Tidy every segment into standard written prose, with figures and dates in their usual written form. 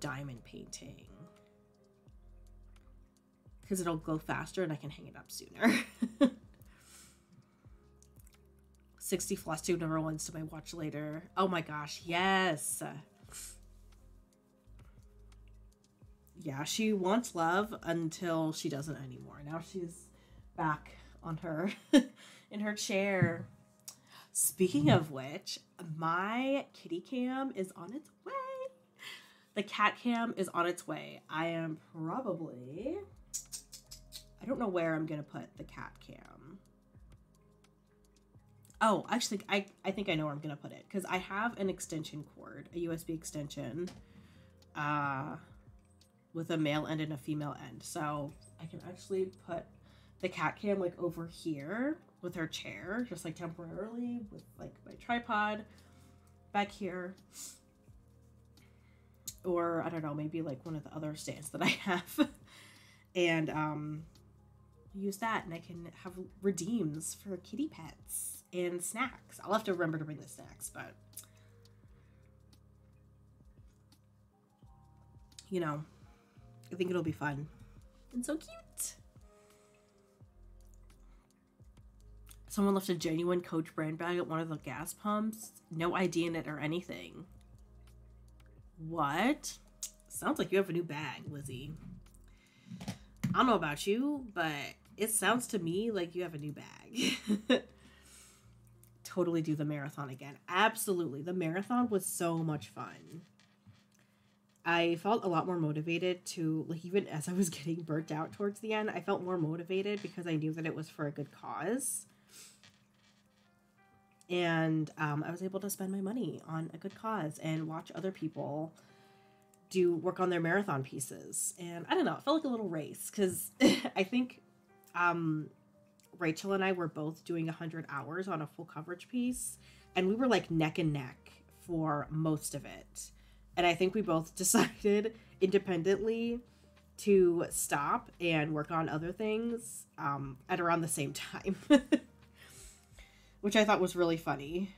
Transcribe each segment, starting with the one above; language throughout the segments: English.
diamond painting. Because it'll go faster and I can hang it up sooner. 60 floss tube number ones to my watch later. Oh my gosh, yes. Yeah, she wants love until she doesn't anymore. Now she's back on her in her chair. Speaking of which, my kitty cam is on its way. The cat cam is on its way. I am probably... I don't know where I'm going to put the cat cam. Oh, actually, I think I know where I'm going to put it. Because I have an extension cord, a USB extension, with a male end and a female end. So I can actually put the cat cam like over here with her chair, just like temporarily with like my tripod back here. Or I don't know, maybe like one of the other stands that I have. And use that, and I can have redeems for kitty pets and snacks. I'll have to remember to bring the snacks, but you know, I think it'll be fun and so cute. Someone left a genuine Coach brand bag at one of the gas pumps. No ID in it or anything. What? Sounds like you have a new bag, Lizzie. I don't know about you, but it sounds to me like you have a new bag. Totally do the marathon again. Absolutely. The marathon was so much fun. I felt a lot more motivated to, like, even as I was getting burnt out towards the end, I felt more motivated because I knew that it was for a good cause. And I was able to spend my money on a good cause and watch other people do work on their marathon pieces. And I don't know, it felt like a little race because I think Rachel and I were both doing 100 hours on a full coverage piece, and we were like neck and neck for most of it. And I think we both decided independently to stop and work on other things at around the same time, which I thought was really funny.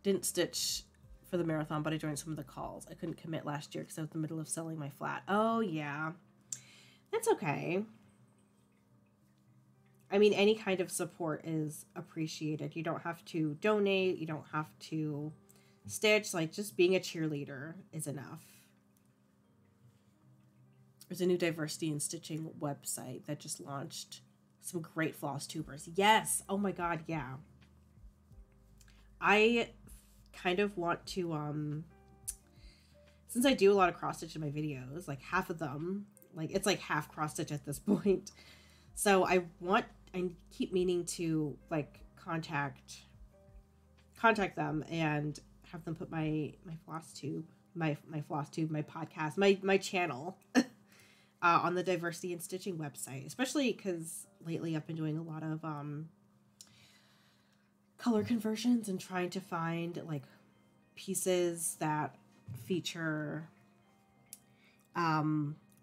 Didn't stitch for the marathon, but I joined some of the calls. I couldn't commit last year because I was in the middle of selling my flat. Oh, yeah. That's okay. I mean, any kind of support is appreciated. You don't have to donate. You don't have to stitch. Like, just being a cheerleader is enough. There's a new diversity in stitching website that just launched. Some great floss tubers. Yes. Oh my God. Yeah. I kind of want to, since I do a lot of cross stitch in my videos, like half of them, like it's like half cross stitch at this point. So I keep meaning to like contact them and have them put my floss tube, my podcast, my channel on the diversity in stitching website, especially because lately I've been doing a lot of color conversions and trying to find like pieces that feature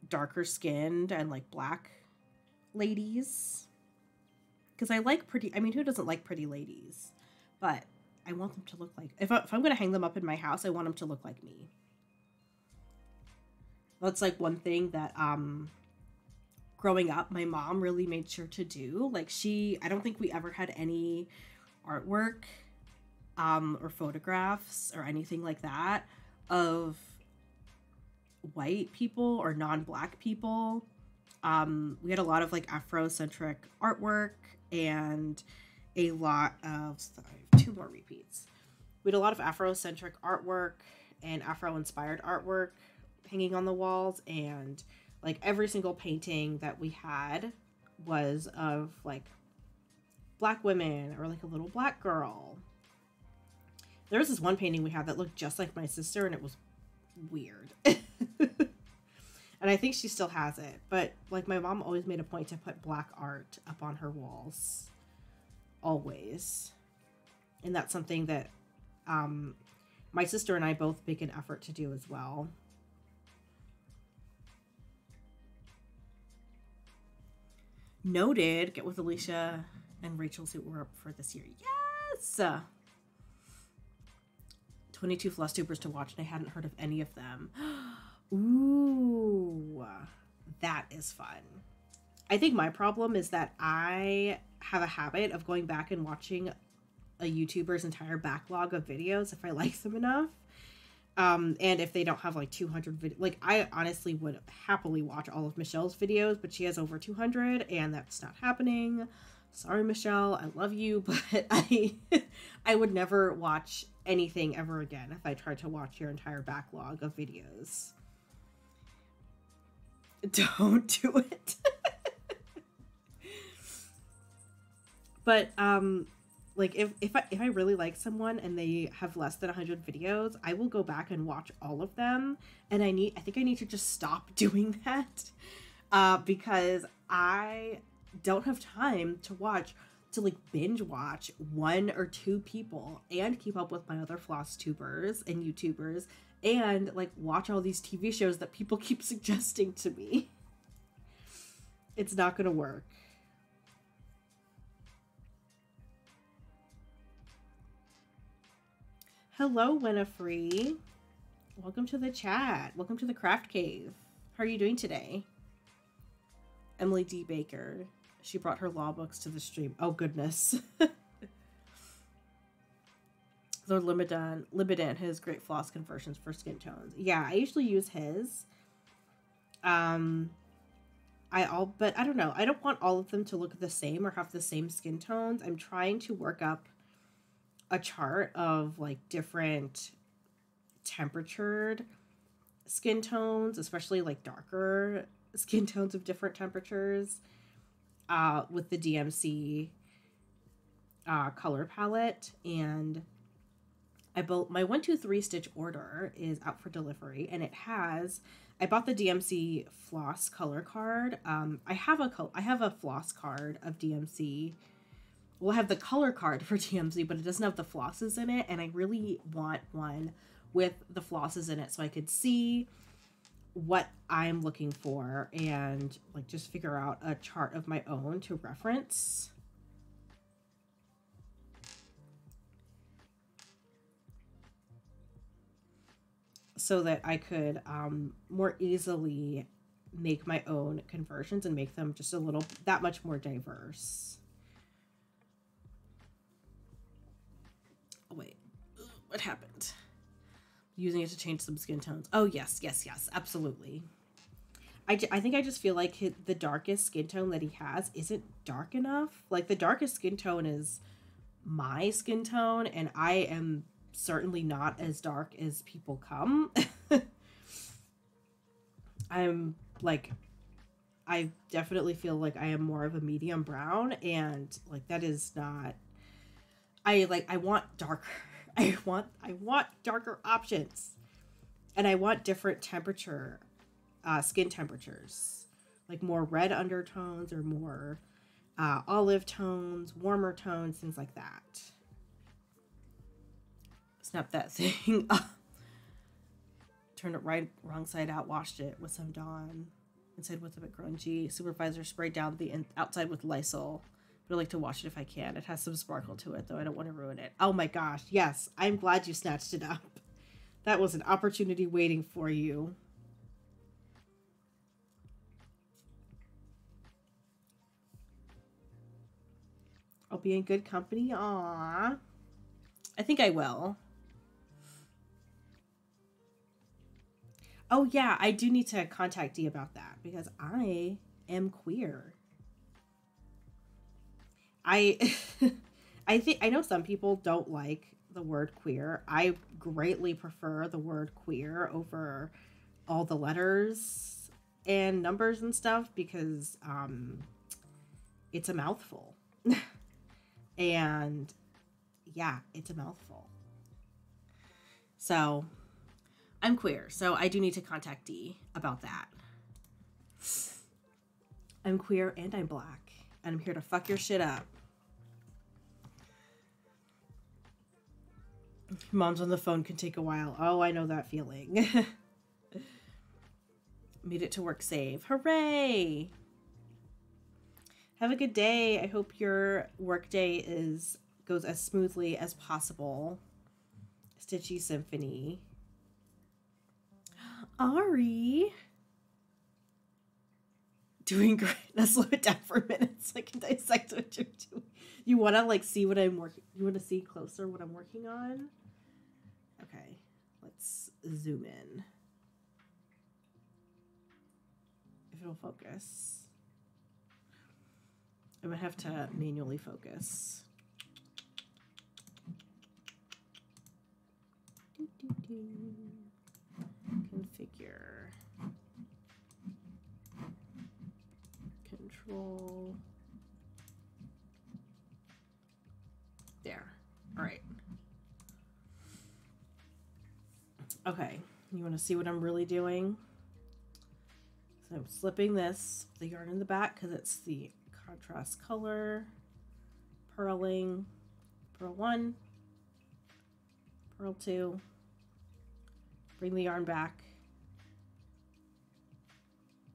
darker skinned and like black ladies, because I like pretty, I mean, who doesn't like pretty ladies? But I want them to look like, if I'm going to hang them up in my house, I want them to look like me. That's like one thing that growing up my mom really made sure to do. Like I don't think we ever had any artwork or photographs or anything like that of white people or non-black people. We had a lot of like Afrocentric artwork and a lot of, sorry, 2 more repeats. We had a lot of Afrocentric artwork and Afro-inspired artwork hanging on the walls, and like every single painting that we had was of like black women or like a little black girl. There was this one painting we had that looked just like my sister, and it was weird. And I think she still has it, but like my mom always made a point to put black art up on her walls, always. And that's something that my sister and I both make an effort to do as well. Noted. Get with Alicia and Rachel, who we're up for this year. Yes! 22 floss tubers to watch, and I hadn't heard of any of them. Ooh, that is fun. I think my problem is that I have a habit of going back and watching a YouTuber's entire backlog of videos if I like them enough. And if they don't have like 200 videos, like I honestly would happily watch all of Michelle's videos, but she has over 200 and that's not happening. Sorry, Michelle, I love you, but I would never watch anything ever again if I tried to watch your entire backlog of videos. Don't do it. But like if I really like someone and they have less than 100 videos, I will go back and watch all of them. And I think I need to just stop doing that because I don't have time to like binge watch 1 or 2 people and keep up with my other floss tubers and YouTubers and like watch all these TV shows that people keep suggesting to me. It's not gonna work. Hello, Winifred. Welcome to the chat. Welcome to the craft cave. How are you doing today? Emily D. Baker. She brought her law books to the stream. Oh, goodness. Lord Libidan, his great floss conversions for skin tones. Yeah, I usually use his. But I don't know. I don't want all of them to look the same or have the same skin tones. I'm trying to work up a chart of like different temperatured skin tones, especially like darker skin tones of different temperatures with the DMC color palette. And I built my 1, 2, 3 stitch order is out for delivery, and I bought the DMC floss color card. I have a floss card of DMC. We'll have the color card for DMC, but it doesn't have the flosses in it. And I really want one with the flosses in it so I could see what I'm looking for and like just figure out a chart of my own to reference. So that I could more easily make my own conversions and make them just that much more diverse. Oh, wait, what happened? Using it to change some skin tones. Oh, yes, absolutely. I think I just feel like the darkest skin tone that he has isn't dark enough. Like, the darkest skin tone is my skin tone, and I am certainly not as dark as people come. I definitely feel like I am more of a medium brown, and like that is not... I want darker. I want darker options. And I want different temperature, skin temperatures. Like more red undertones or more olive tones, warmer tones, things like that. Snap that thing up. Turned it wrong side out, washed it with some Dawn. Inside was a bit grungy. Supervisor sprayed down the outside with Lysol. But I like to wash it if I can. It has some sparkle to it, though. I don't want to ruin it. Oh my gosh. Yes. I'm glad you snatched it up. That was an opportunity waiting for you. I'll be in good company. Aww. I think I will. Oh yeah, I do need to contact Dee about that because I am queer. I know some people don't like the word queer. I greatly prefer the word queer over all the letters and numbers and stuff because it's a mouthful. And yeah, it's a mouthful. So I'm queer, so I do need to contact Dee about that. I'm queer and I'm black, and I'm here to fuck your shit up. Mom's on the phone can take a while. Oh, I know that feeling. Made it to work safe. Hooray! Have a good day. I hope your work day goes as smoothly as possible. Stitchy Symphony. Ari. Doing great. Let's slow it down for a minute so I can dissect what you're doing. You want to like see what I'm working. You want to see closer what I'm working on? Okay. Let's zoom in. If it'll focus. I would have to manually focus. Configure. Control. There. All right. Okay. You want to see what I'm really doing? So I'm slipping this, the yarn in the back, because it's the contrast color. Purling. Purl 1. Purl 2. Bring the yarn back.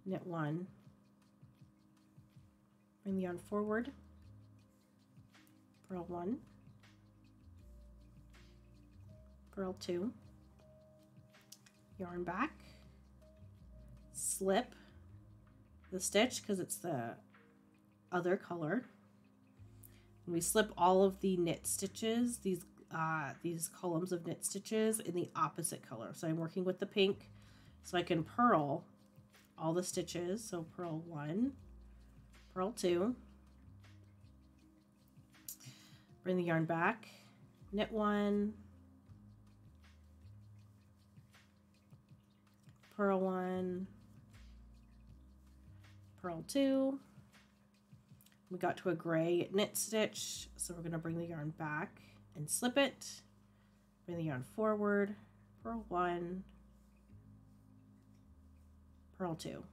Knit 1. Bring the yarn forward. Purl 1. Purl 2. Yarn back. Slip the stitch because it's the other color. And we slip all of the knit stitches, these columns of knit stitches in the opposite color. So I'm working with the pink so I can purl all the stitches. So purl 1, purl 2, bring the yarn back, knit 1, purl 1, purl 2. We got to a gray knit stitch, so we're going to bring the yarn back and slip it, bring the yarn forward, purl 1, purl 2.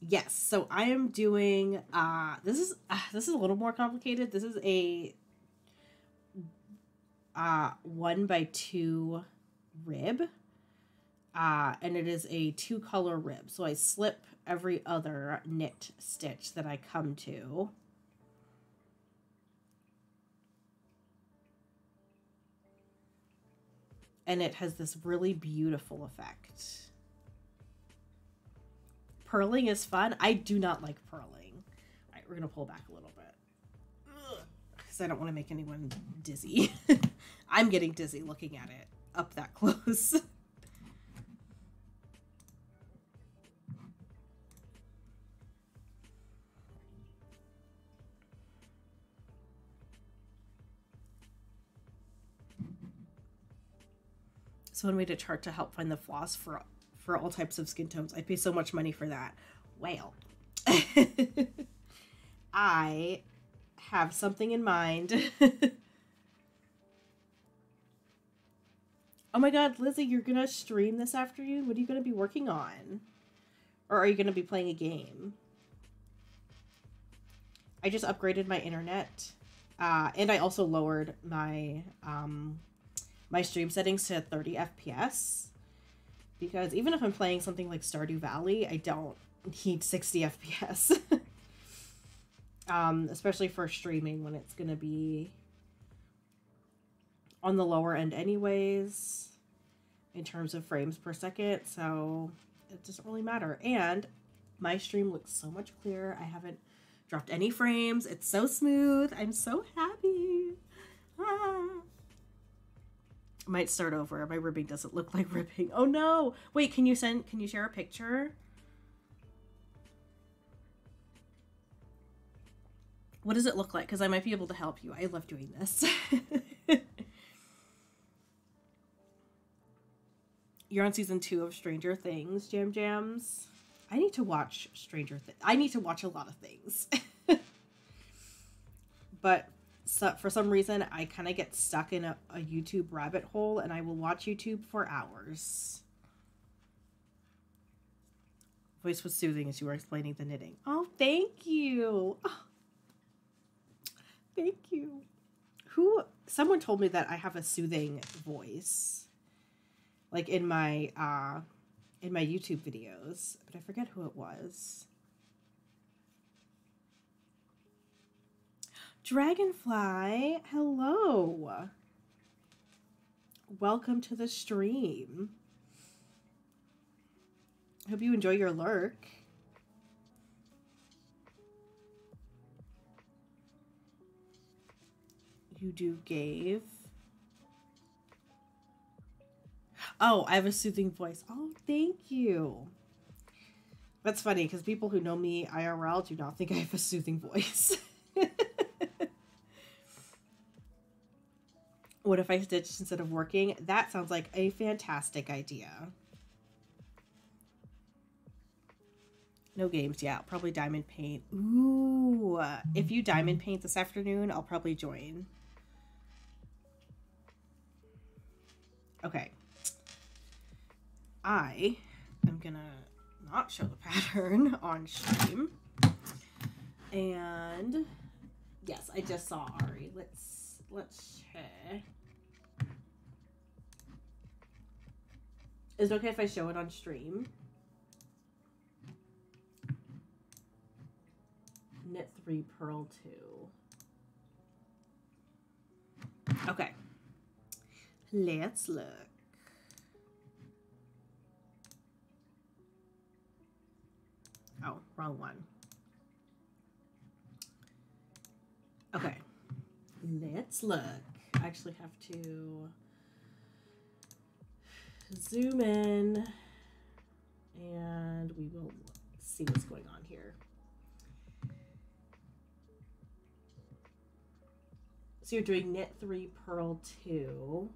Yes, so I am doing this is a little more complicated. This is a 1x2 rib, and it is a 2-color rib. So I slip every other knit stitch that I come to. And it has this really beautiful effect. Purling is fun. I do not like purling. All right, we're going to pull back a little bit because I don't want to make anyone dizzy. I'm getting dizzy looking at it up that close. So one way to chart to help find the floss for all types of skin tones. I'd pay so much money for that. Well, I have something in mind. Oh my God, Lizzie, you're going to stream this afternoon? What are you going to be working on? Or are you going to be playing a game? I just upgraded my internet. And I also lowered my my stream settings to 30 FPS. Because even if I'm playing something like Stardew Valley, I don't need 60 FPS. Especially for streaming when it's going to be on the lower end anyways in terms of frames per second. So it doesn't really matter. And my stream looks so much clearer. I haven't dropped any frames. It's so smooth. I'm so happy. Might start over. My ribbing doesn't look like ribbing. Oh no. Wait, can you share a picture? What does it look like? Because I might be able to help you. I love doing this. You're on season 2 of Stranger Things, Jam Jams. I need to watch Stranger Things. I need to watch a lot of things. But for some reason, I kind of get stuck in a YouTube rabbit hole, and I will watch YouTube for hours. Voice was soothing as you were explaining the knitting. Oh, thank you. Oh, thank you. Someone told me that I have a soothing voice, like in my YouTube videos, but I forget who it was. Dragonfly, hello. Welcome to the stream. Hope you enjoy your lurk. You do gave. Oh, I have a soothing voice. Oh, thank you. That's funny because people who know me IRL do not think I have a soothing voice. What if I stitched instead of working? That sounds like a fantastic idea. No games yet. Probably diamond paint. Ooh. If you diamond paint this afternoon, I'll probably join. Okay. I am gonna not show the pattern on stream. And yes, I just saw Ari. Let's check. Is it okay if I show it on stream? Knit 3, purl 2. Okay. Let's look. Oh, wrong one. Okay. Let's look. I actually have to zoom in and we will see what's going on here. So you're doing knit 3, purl 2.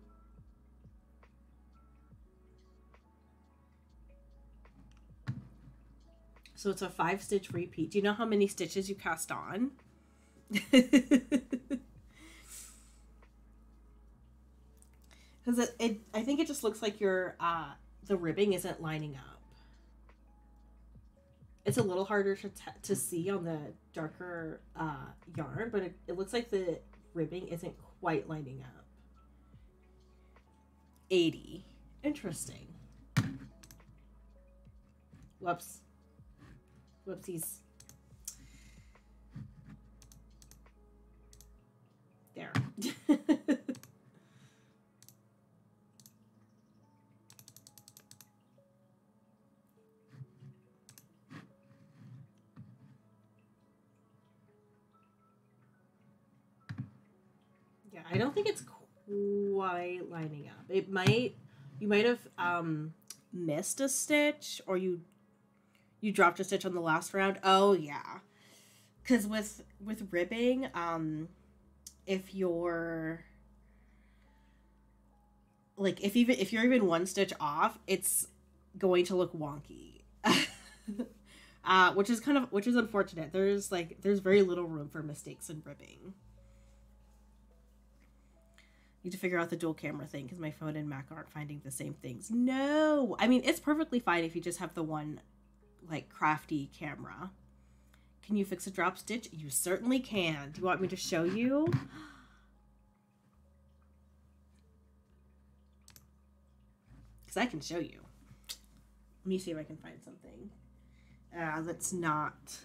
So it's a 5-stitch repeat. Do you know how many stitches you cast on? Because I think it just looks like your the ribbing isn't lining up. It's a little harder to see on the darker yarn, but it looks like the ribbing isn't quite lining up. 80. Interesting. Whoops. Whoopsies. There. Yeah, I don't think it's quite lining up. It might, you might have missed a stitch, or you dropped a stitch on the last round. Oh yeah, because with ribbing, if you're like if you're even one stitch off, it's going to look wonky. Which is unfortunate. There's very little room for mistakes in ribbing. Need to figure out the dual camera thing because my phone and Mac aren't finding the same things. No, I mean, it's perfectly fine if you just have the one like crafty camera. Can you fix a drop stitch? You certainly can. Do you want me to show you? Because I can show you. Let me see if I can find something that's not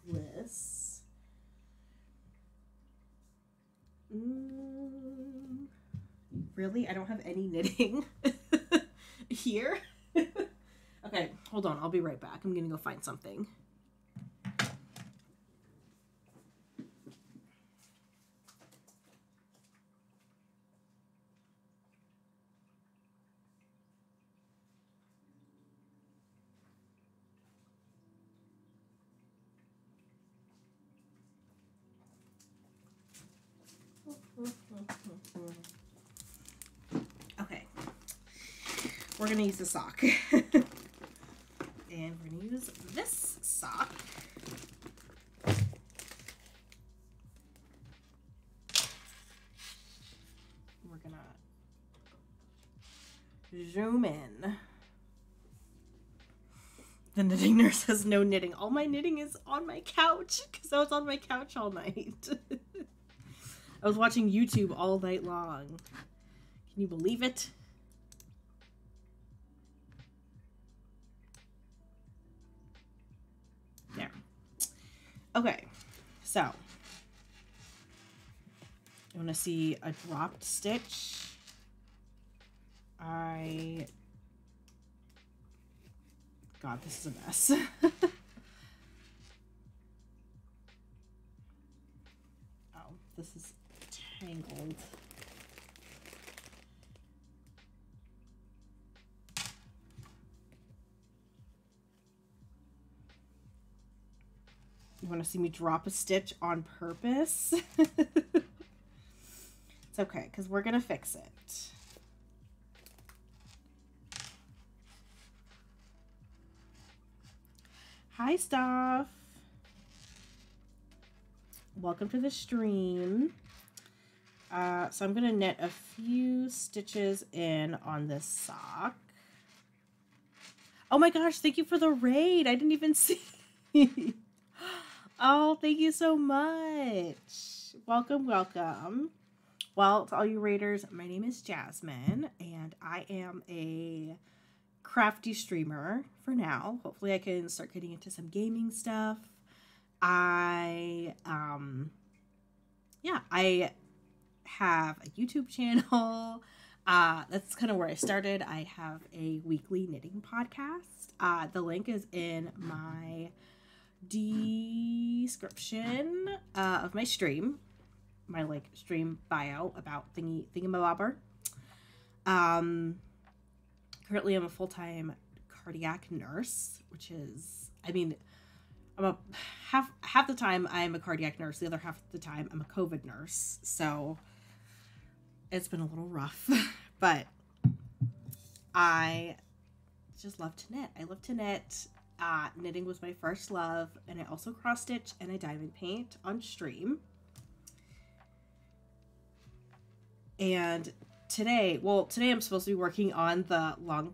this. Really? I don't have any knitting here? Okay, hold on. I'll be right back. I'm going to go find something. Okay. We're going to use the sock. And we're going to use this sock. We're going to zoom in. The knitting nurse has no knitting. All my knitting is on my couch because I was on my couch all night. I was watching YouTube all night long. Can you believe it? There. Okay, so You want to see a dropped stitch? God, this is a mess. Oh, this is tangled. You want to see me drop a stitch on purpose? It's okay, because we're going to fix it. Hi, Staff. Welcome to the stream. So I'm going to knit a few stitches in on this sock. Oh my gosh, thank you for the raid. I didn't even see. Oh, thank you so much. Welcome, welcome. Well, to all you raiders, my name is Jasmine, and I am a crafty streamer for now. Hopefully I can start getting into some gaming stuff. I have a YouTube channel. That's kind of where I started. I have a weekly knitting podcast. The link is in my description of my stream, my like stream bio about thingamabobber. Currently I'm a full-time cardiac nurse, which is, I mean, I'm a half the time I'm a cardiac nurse, the other half of the time I'm a COVID nurse, so it's been a little rough. But I just love to knit. I love to knit. Knitting was my first love, and I also cross stitch and I diamond paint on stream. And today I'm supposed to be working on the long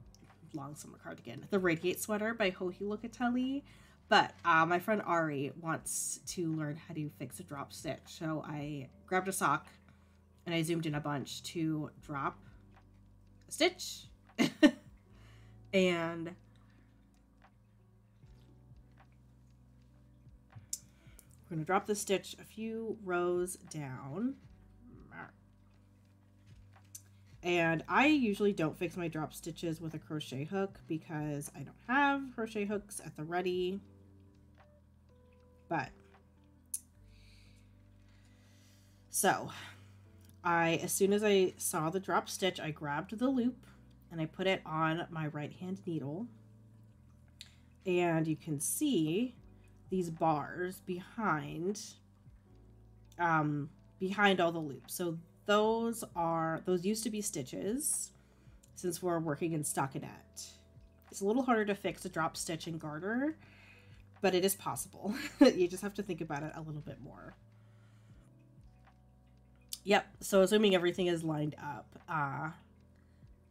summer cardigan, the Radiate sweater by Joji Locatelli. But my friend Ari wants to learn how to fix a drop stitch, so I grabbed a sock and I zoomed in a bunch to drop a stitch. And we're going to drop the stitch a few rows down. And I usually don't fix my drop stitches with a crochet hook because I don't have crochet hooks at the ready. But so as soon as I saw the drop stitch, I grabbed the loop and I put it on my right hand needle. And you can see these bars behind all the loops. So those used to be stitches since we're working in stockinette. It's a little harder to fix a drop stitch in garter, but it is possible. You just have to think about it a little bit more. Yep, so assuming everything is lined up,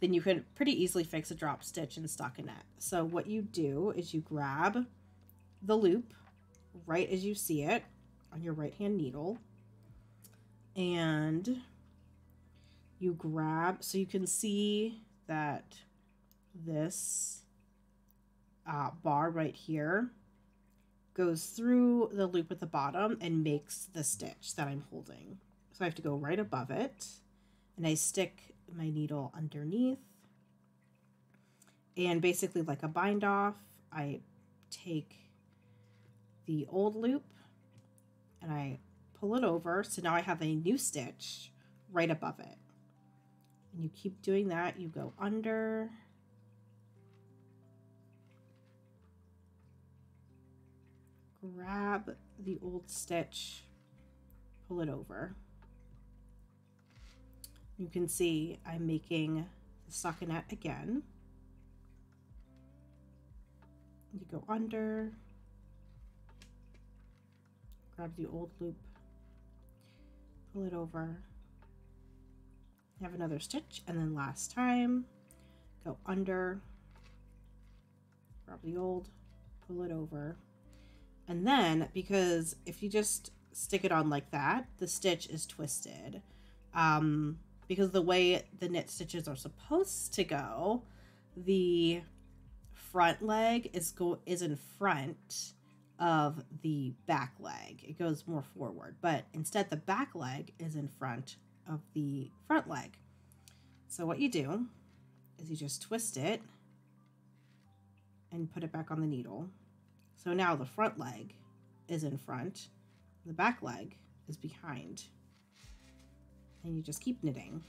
then you can pretty easily fix a drop stitch in stockinette. So what you do is you grab the loop right as you see it on your right hand needle, and you grab, so you can see that this bar right here goes through the loop at the bottom and makes the stitch that I'm holding. So I have to go right above it, and I stick my needle underneath, and basically like a bind off, I take the old loop and I pull it over, so now I have a new stitch right above it. And you keep doing that. You go under, grab the old stitch, pull it over. You can see I'm making the stockinette again. You go under, grab the old loop, pull it over, have another stitch, and then last time, go under, grab the old, pull it over, and then, because if you just stick it on like that, the stitch is twisted. Because the way the knit stitches are supposed to go, the front leg is in front of the back leg. It goes more forward, but instead the back leg is in front of the front leg. So what you do is you just twist it and put it back on the needle. So now the front leg is in front, the back leg is behind. And you just keep knitting.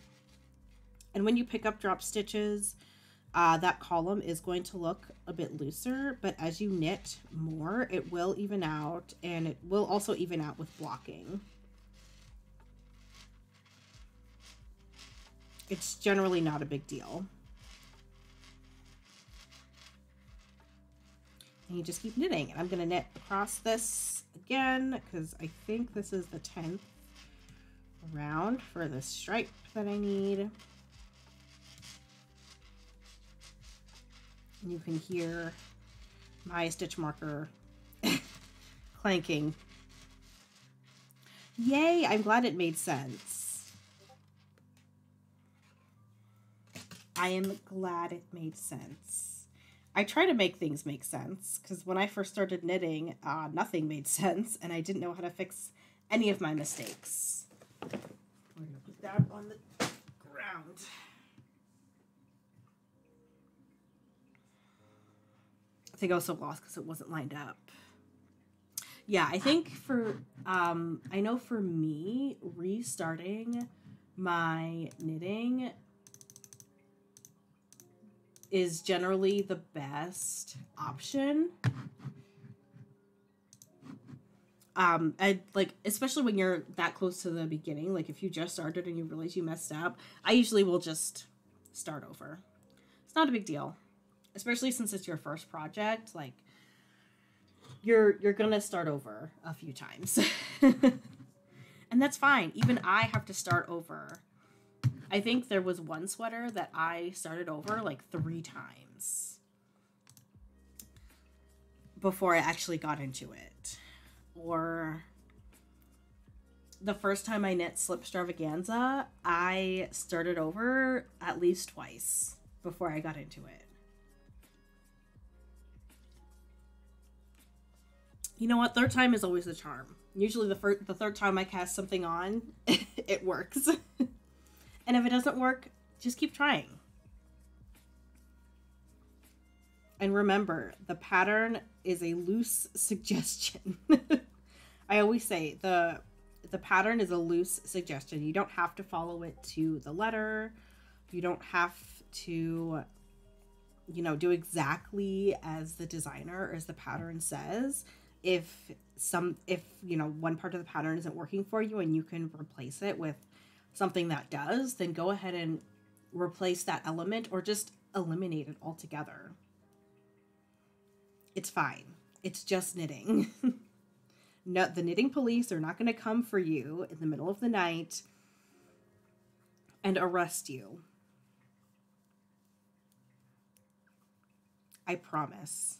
And when you pick up drop stitches, that column is going to look a bit looser, but as you knit more, it will even out, and it will also even out with blocking. It's generally not a big deal. And you just keep knitting. And I'm going to knit across this again because I think this is the 10th round for the stripe that I need. And you can hear my stitch marker clanking. Yay, I'm glad it made sense. I am glad it made sense. I try to make things make sense because when I first started knitting, nothing made sense and I didn't know how to fix any of my mistakes. We're going to put that on the ground. I think I was so lost because it wasn't lined up. Yeah, I think for, I know for me, restarting my knitting is generally the best option. And like, especially when you're that close to the beginning, like if you just started and you realize you messed up, I usually will just start over. It's not a big deal. Especially since it's your first project, like you're gonna start over a few times. And that's fine. Even I have to start over. I think there was one sweater that I started over like 3 times before I actually got into it. Or the first time I knit Slip Stravaganza, I started over at least twice before I got into it. You know what? Third time is always the charm. Usually the third time I cast something on, it works. And if it doesn't work, just keep trying. And remember, the pattern is a loose suggestion. I always say the pattern is a loose suggestion. You don't have to follow it to the letter. You don't have to, you know, do exactly as the designer or as the pattern says. If you know, one part of the pattern isn't working for you and you can replace it with something that does, then go ahead and replace that element or just eliminate it altogether. It's fine. It's just knitting. No, the knitting police are not going to come for you in the middle of the night and arrest you. I promise.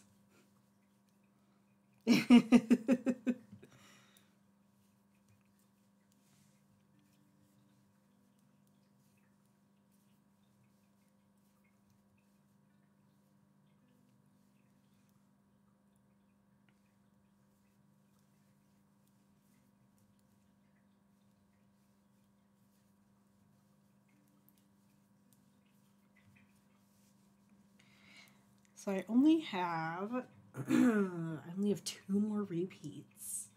So I only have 2 more repeats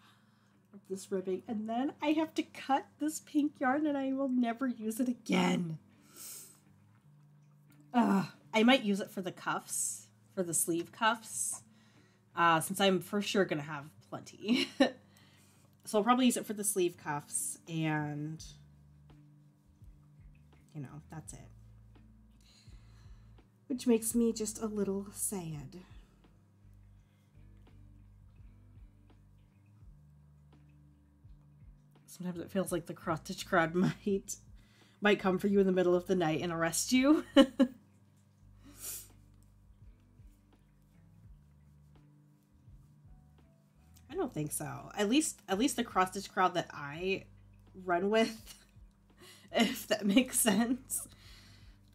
of this ribbing, and then I have to cut this pink yarn and I will never use it again. I might use it for the cuffs, for the sleeve cuffs, since I'm for sure gonna have plenty. So I'll probably use it for the sleeve cuffs, and you know, that's it. Which makes me just a little sad. Sometimes it feels like the cross-stitch crowd might come for you in the middle of the night and arrest you. I don't think so. At least the cross-stitch crowd that I run with, if that makes sense.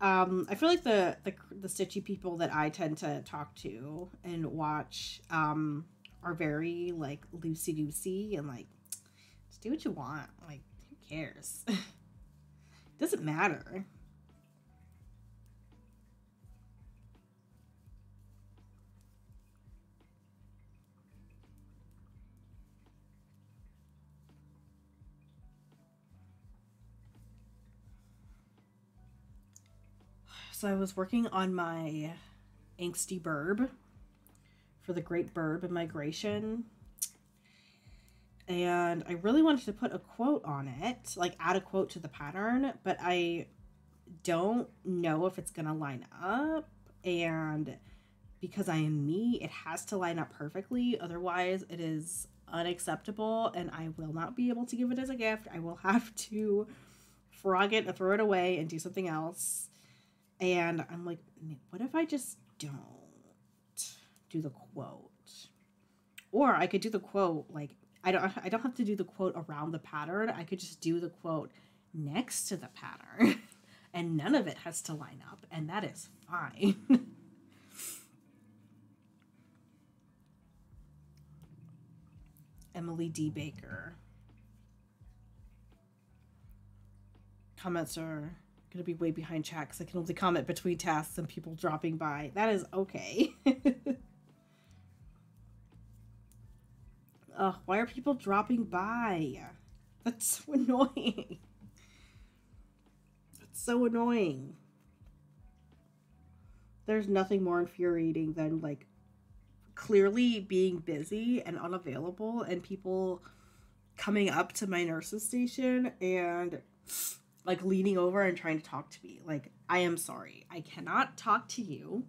I feel like the stitchy people that I tend to talk to and watch are very like loosey-goosey and like, just do what you want. Like, who cares? Doesn't matter. So I was working on my angsty burb for the Great Burb Migration. And I really wanted to put a quote on it, like add a quote to the pattern, but I don't know if it's going to line up. And because I am me, it has to line up perfectly. Otherwise, it is unacceptable and I will not be able to give it as a gift. I will have to frog it and throw it away and do something else. And I'm like, what if I just don't do the quote? Or I could do the quote, like, I don't have to do the quote around the pattern. I could just do the quote next to the pattern and none of it has to line up, and that is fine. Emily D. Baker. Comments are going to be way behind chat because I can only comment between tasks and people dropping by. That is okay. Ugh, why are people dropping by? That's so annoying. That's so annoying. There's nothing more infuriating than, like, clearly being busy and unavailable and people coming up to my nurse's station and, like, leaning over and trying to talk to me. Like, I am sorry. I cannot talk to you.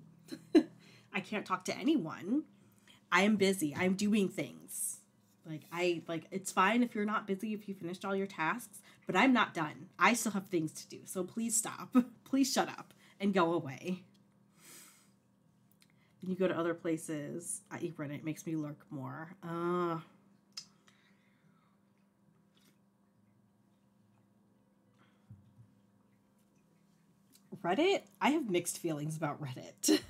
I can't talk to anyone. I am busy. I'm doing things. It's fine if you're not busy, if you finished all your tasks, but I'm not done. I still have things to do. So please stop. Please shut up and go away. Then you go to other places. Reddit, it makes me lurk more. Reddit? I have mixed feelings about Reddit.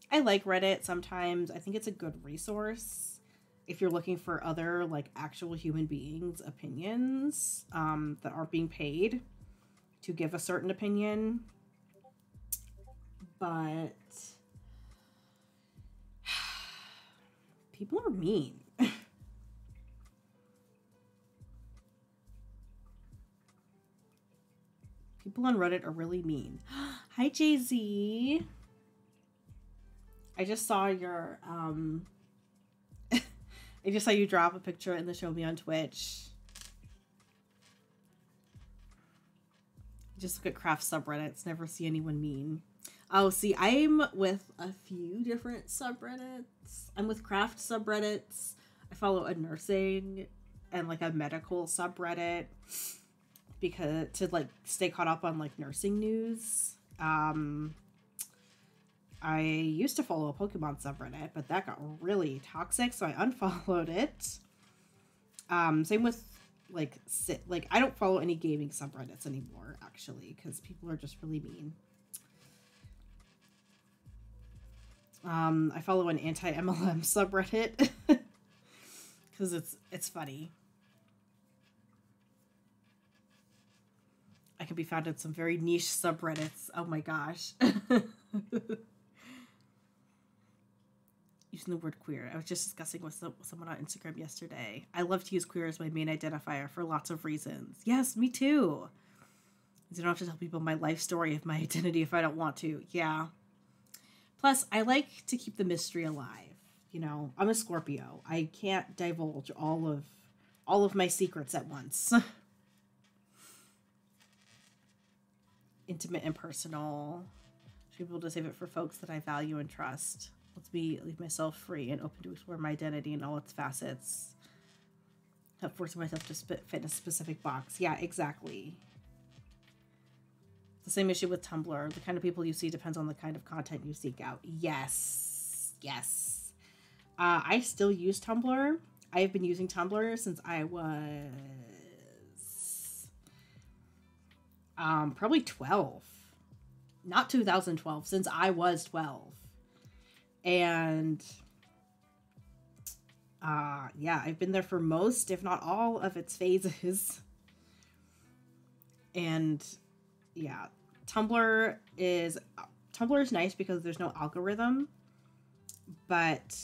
I like Reddit sometimes. I think it's a good resource if you're looking for other, like, actual human beings' opinions that aren't being paid to give a certain opinion. But people are mean. People on Reddit are really mean. Hi, Jay-Z. I just saw your I just saw you drop a picture in the Show Me on Twitch. Just look at craft subreddits. Never see anyone mean. Oh, see, I'm with a few different subreddits. I'm with craft subreddits. I follow a nursing and, like, a medical subreddit because to, like, stay caught up on, like, nursing news. I used to follow a Pokemon subreddit, but that got really toxic, so I unfollowed it. Same with, like, I don't follow any gaming subreddits anymore, actually, because people are just really mean. I follow an anti-MLM subreddit because it's funny. I can be found in some very niche subreddits. Oh my gosh. Using the word queer. I was just discussing with someone on Instagram yesterday. I love to use queer as my main identifier for lots of reasons. Yes, me too. I don't have to tell people my life story of my identity if I don't want to. Yeah. Plus, I like to keep the mystery alive. You know, I'm a Scorpio. I can't divulge all of my secrets at once. Intimate and personal. Should be able to save it for folks that I value and trust. Let's leave myself free and open to explore my identity in all its facets. Not forcing myself to fit in a specific box. Yeah, exactly. The same issue with Tumblr. The kind of people you see depends on the kind of content you seek out. Yes. Yes. I still use Tumblr. I have been using Tumblr since I was probably 12. Not 2012, since I was 12. And yeah, I've been there for most, if not all, of its phases. And yeah, Tumblr is nice because there's no algorithm, but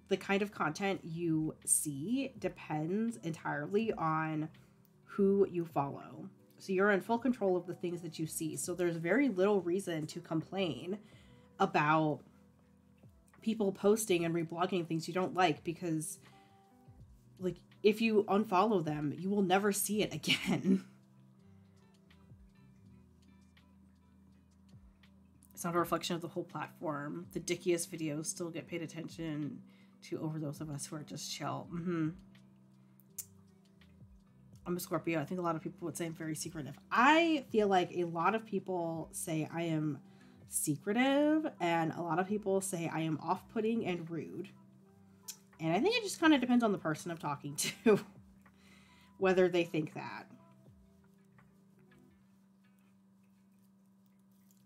the kind of content you see depends entirely on who you follow. So you're in full control of the things that you see. So there's very little reason to complain about people posting and reblogging things you don't like, because like if you unfollow them, you will never see it again. It's not a reflection of the whole platform. The dickiest videos still get paid attention to over those of us who are just chill. I'm a Scorpio. I think a lot of people would say I'm very secretive. I feel like a lot of people say I am secretive, and a lot of people say I am off-putting and rude. And I think it just kind of depends on the person I'm talking to, whether they think that.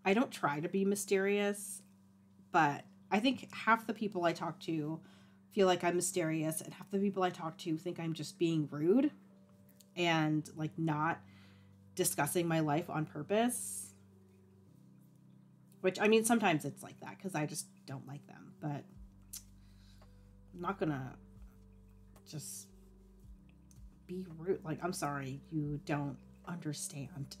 I don't try to be mysterious, but I think half the people I talk to feel like I'm mysterious, and half the people I talk to think I'm just being rude and like not discussing my life on purpose. Which, I mean, sometimes it's like that because I just don't like them, but I'm not gonna just be rude. Like, I'm sorry, you don't understand.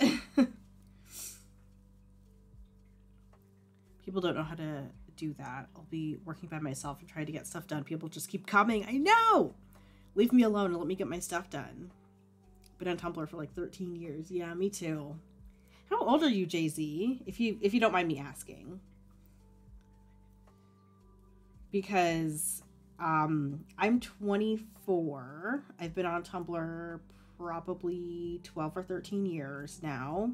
People don't know how to do that. I'll be working by myself and trying to get stuff done. People just keep coming. I know! Leave me alone and let me get my stuff done. Been on Tumblr for like 13 years. Yeah, me too. How old are you, Jay-Z? If you don't mind me asking. Because I'm 24. I've been on Tumblr probably 12 or 13 years now.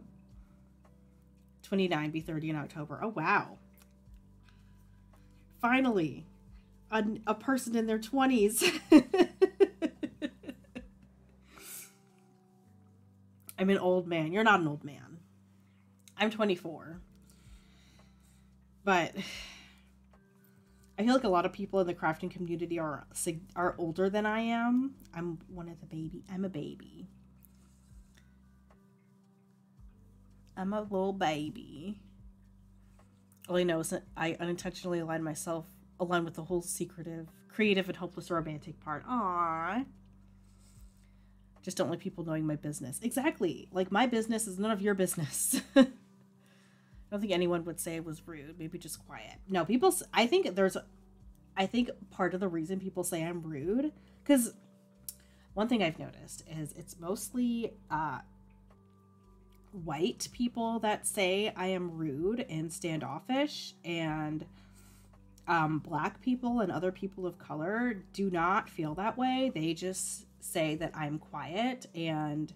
29, be 30 in October. Oh, wow. Finally, a person in their 20s. I'm an old man. You're not an old man. I'm 24. But I feel like a lot of people in the crafting community are older than I am. I'm a baby. I'm a little baby. All I know is that I unintentionally align with the whole secretive, creative, and hopeless romantic part. Aww. Just don't like people knowing my business. Exactly. Like, my business is none of your business. I don't think anyone would say it was rude. Maybe just quiet. No, I think part of the reason people say I'm rude, because one thing I've noticed is it's mostly white people that say I am rude and standoffish, and black people and other people of color do not feel that way. They just say that I'm quiet and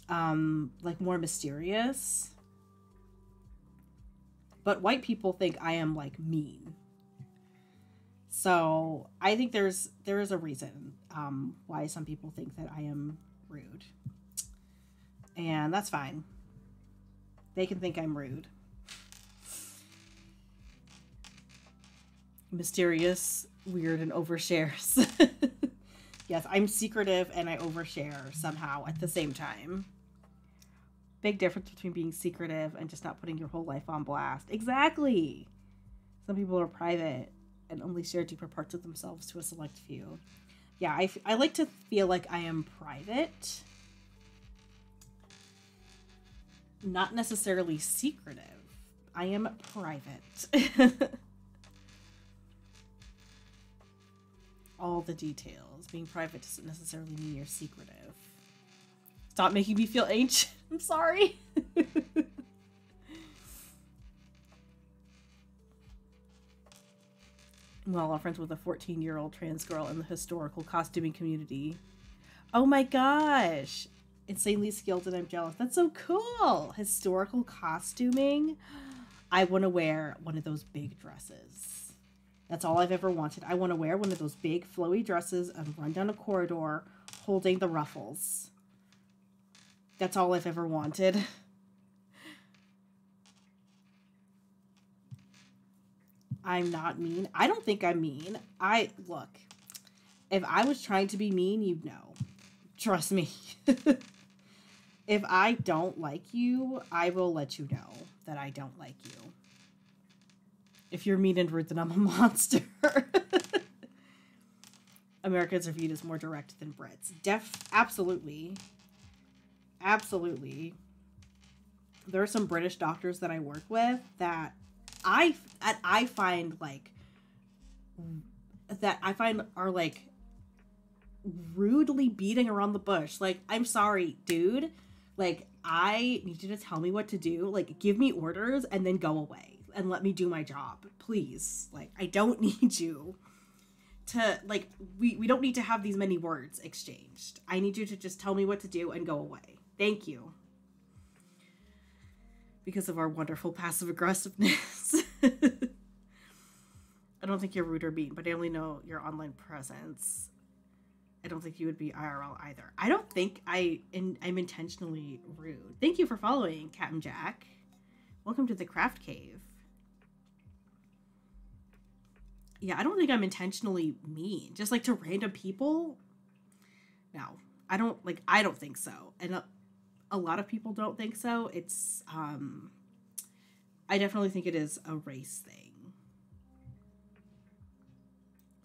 like more mysterious. But white people think I am like mean. So I think there is a reason why some people think that I am rude. And that's fine. They can think I'm rude. Mysterious, weird, and overshares. Yes, I'm secretive and I overshare somehow at the same time. Big difference between being secretive and just not putting your whole life on blast. Exactly. Some people are private and only share deeper parts of themselves to a select few. Yeah, I like to feel like I am private. Not necessarily secretive. I am private. All the details. Being private doesn't necessarily mean you're secretive. Stop making me feel ancient. I'm sorry. Well, I'm friends with a 14-year-old trans girl in the historical costuming community. Oh my gosh. Insanely skilled and I'm jealous. That's so cool. Historical costuming. I want to wear one of those big dresses. That's all I've ever wanted. I want to wear one of those big flowy dresses and run down a corridor holding the ruffles. That's all I've ever wanted. I'm not mean. I don't think I'm mean. Look, if I was trying to be mean, you'd know. Trust me. If I don't like you, I will let you know that I don't like you. If you're mean and rude, then I'm a monster. Americans are viewed as more direct than Brits. Absolutely. Absolutely. There are some British doctors that I work with that I find like are like rudely beating around the bush. Like, I'm sorry, dude. Like, I need you to tell me what to do. Like, give me orders and then go away and let me do my job, please. Like, I don't need you to, like, we don't need to have these many words exchanged. I need you to just tell me what to do and go away. Thank you. Because of our wonderful passive aggressiveness. I don't think you're rude or mean, but I only know your online presence. I don't think you would be IRL either. I don't think I'm intentionally rude. Thank you for following, Captain Jack. Welcome to the Craft Cave. Yeah, I don't think I'm intentionally mean. Just like to random people. No, I don't think so. And a lot of people don't think so. It's, I definitely think it is a race thing.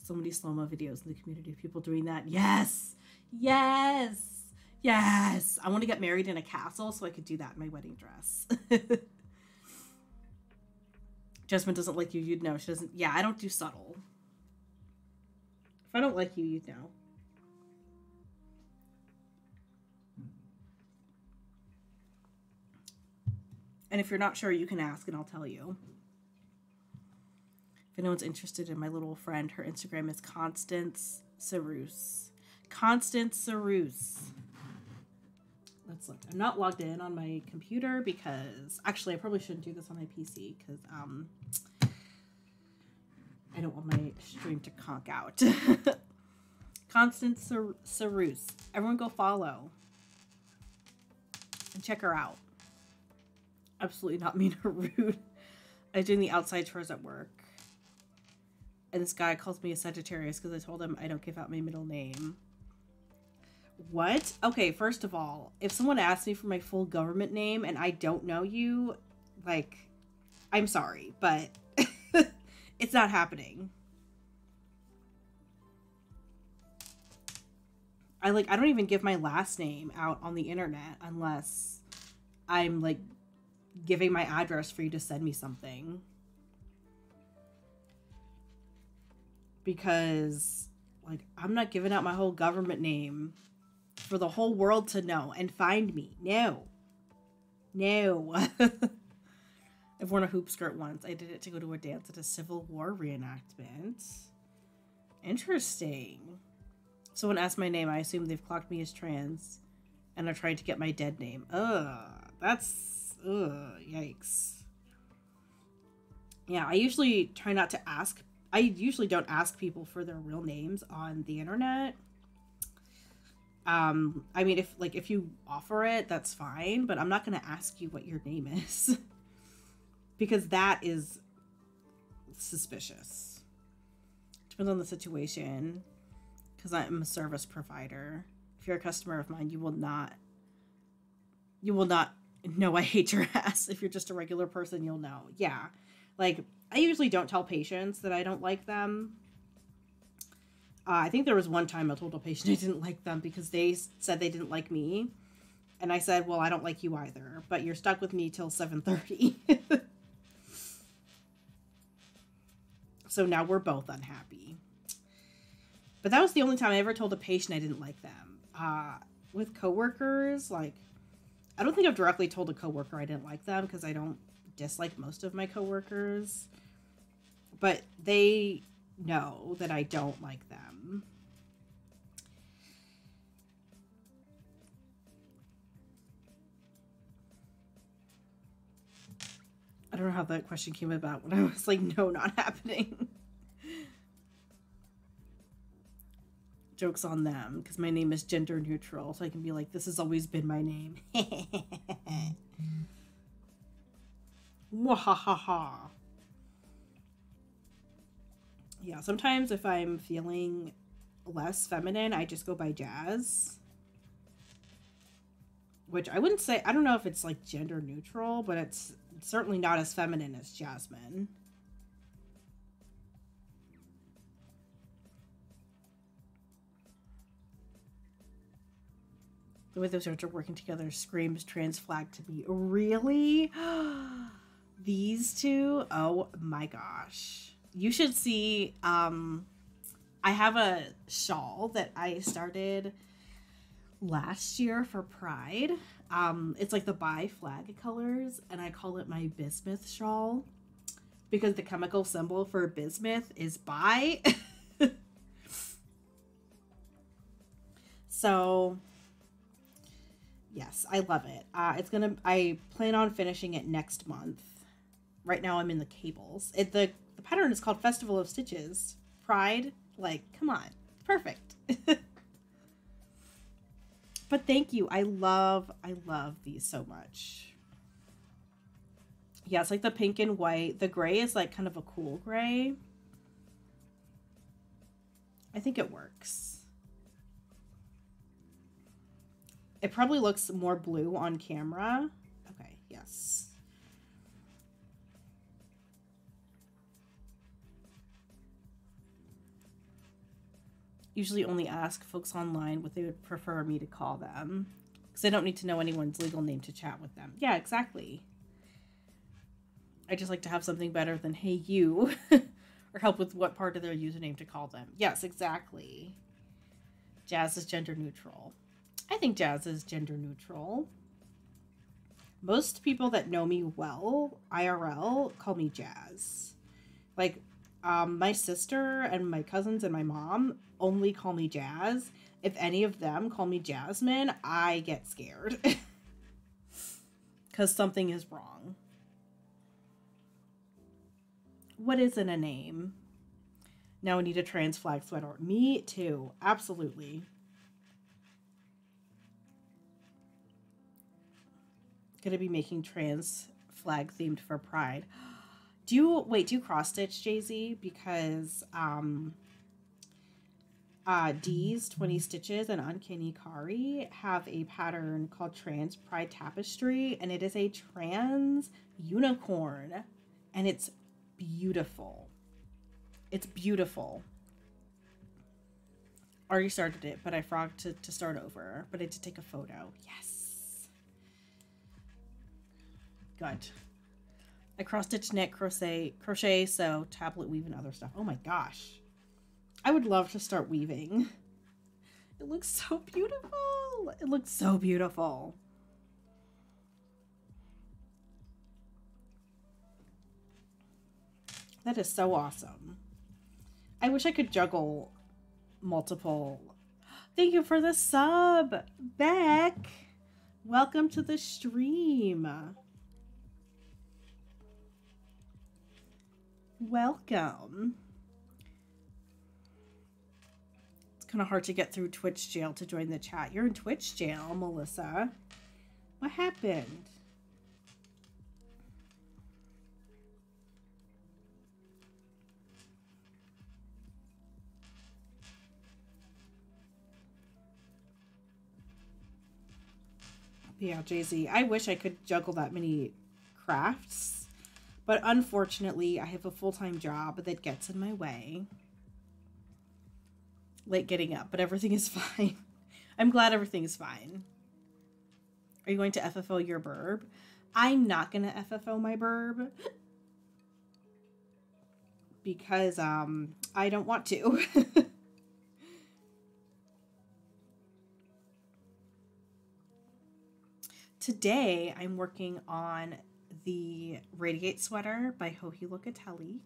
So many slow-mo videos in the community of people doing that. Yes. Yes. Yes. I want to get married in a castle so I could do that in my wedding dress. Jasmine doesn't like you, you'd know. She doesn't. Yeah, I don't do subtle. If I don't like you, you'd know. And if you're not sure, you can ask and I'll tell you. If anyone's interested in my little friend, her Instagram is Constance Sarus. Constance Sarus. Let's look. I'm not logged in on my computer because... Actually, I probably shouldn't do this on my PC because I don't want my stream to conk out. Constance Sarus. Everyone go follow. And check her out. Absolutely not mean or rude. I'm doing the outside chores at work. And this guy calls me a Sagittarius because I told him I don't give out my middle name. What? Okay, first of all, if someone asks me for my full government name and I don't know you, like, I'm sorry, but it's not happening. I don't even give my last name out on the internet unless I'm, like, giving my address for you to send me something. Because, like, I'm not giving out my whole government name for the whole world to know and find me. No. No. I've worn a hoop skirt once. I did it to go to a dance at a Civil War reenactment. Interesting. Someone asked my name. I assume they've clocked me as trans and are trying to get my dead name. That's... yikes. Yeah, I usually try not to ask. I usually don't ask people for their real names on the internet. I mean, if you offer it, that's fine, but I'm not going to ask you what your name is. Because that is suspicious. Depends on the situation. Because I'm a service provider. If you're a customer of mine, you will not know I hate your ass. If you're just a regular person, you'll know. Yeah. Like, I usually don't tell patients that I don't like them. I think there was one time I told a patient I didn't like them because they said they didn't like me. And I said, well, I don't like you either, but you're stuck with me till 7:30. So now we're both unhappy. But that was the only time I ever told a patient I didn't like them. With coworkers, like, I don't think I've directly told a coworker I didn't like them because I don't dislike most of my coworkers. But they know that I don't like them. I don't know how that question came about when I was like, no, not happening. Joke's on them, because my name is gender neutral, so I can be like, this has always been my name. Wahahaha. Yeah, sometimes if I'm feeling less feminine, I just go by Jazz. which I wouldn't say, I don't know if it's like gender neutral, but it's certainly not as feminine as jasmine. The way those arts are working together screams trans flag to me. Really? These two? Oh my gosh. You should see, I have a shawl that I started last year for Pride. It's like the bi flag colors, and I call it my bismuth shawl because the chemical symbol for bismuth is bi. So yes, I love it. I plan on finishing it next month. Right now I'm in the cables. The pattern is called Festival of Stitches. Pride, like, come on. Perfect. But thank you. I love these so much. Yeah, it's like the pink and white. The gray is like kind of a cool gray. I think it works. It probably looks more blue on camera. Okay, yes. Usually only ask folks online what they would prefer me to call them, because I don't need to know anyone's legal name to chat with them. Yeah, exactly. I just like to have something better than hey you, or help with what part of their username to call them. Yes, exactly. Jazz is gender neutral. I think jazz is gender neutral. Most people that know me well, IRL, call me Jazz. Like, my sister and my cousins and my mom only call me Jazz. If any of them call me Jasmine, I get scared. Because something is wrong. What isn't a name? Now I need a trans flag sweater. Me too. Absolutely. Gonna be making trans flag themed for Pride. Do you cross stitch, Jay-Z? Because D's 20 Stitches and Uncanny Kari have a pattern called Trans Pride Tapestry, and it is a trans unicorn, and it's beautiful. It's beautiful. Already started it, but I forgot to start over. But I did take a photo. Yes. Good. I cross-stitch, knit, crochet, sew, tablet weave, and other stuff. Oh my gosh. I would love to start weaving. It looks so beautiful. It looks so beautiful. That is so awesome. I wish I could juggle multiple. Thank you for the sub, Beck. Welcome to the stream. Welcome. It's kind of hard to get through Twitch jail to join the chat. You're in Twitch jail, Melissa. What happened? Yeah, Jay-Z. I wish I could juggle that many crafts. But unfortunately, I have a full-time job that gets in my way. Late getting up, but everything is fine. I'm glad everything is fine. Are you going to FFO your burb? I'm not going to FFO my burb. Because, I don't want to. Today, I'm working on the Radiate sweater by Locatelli.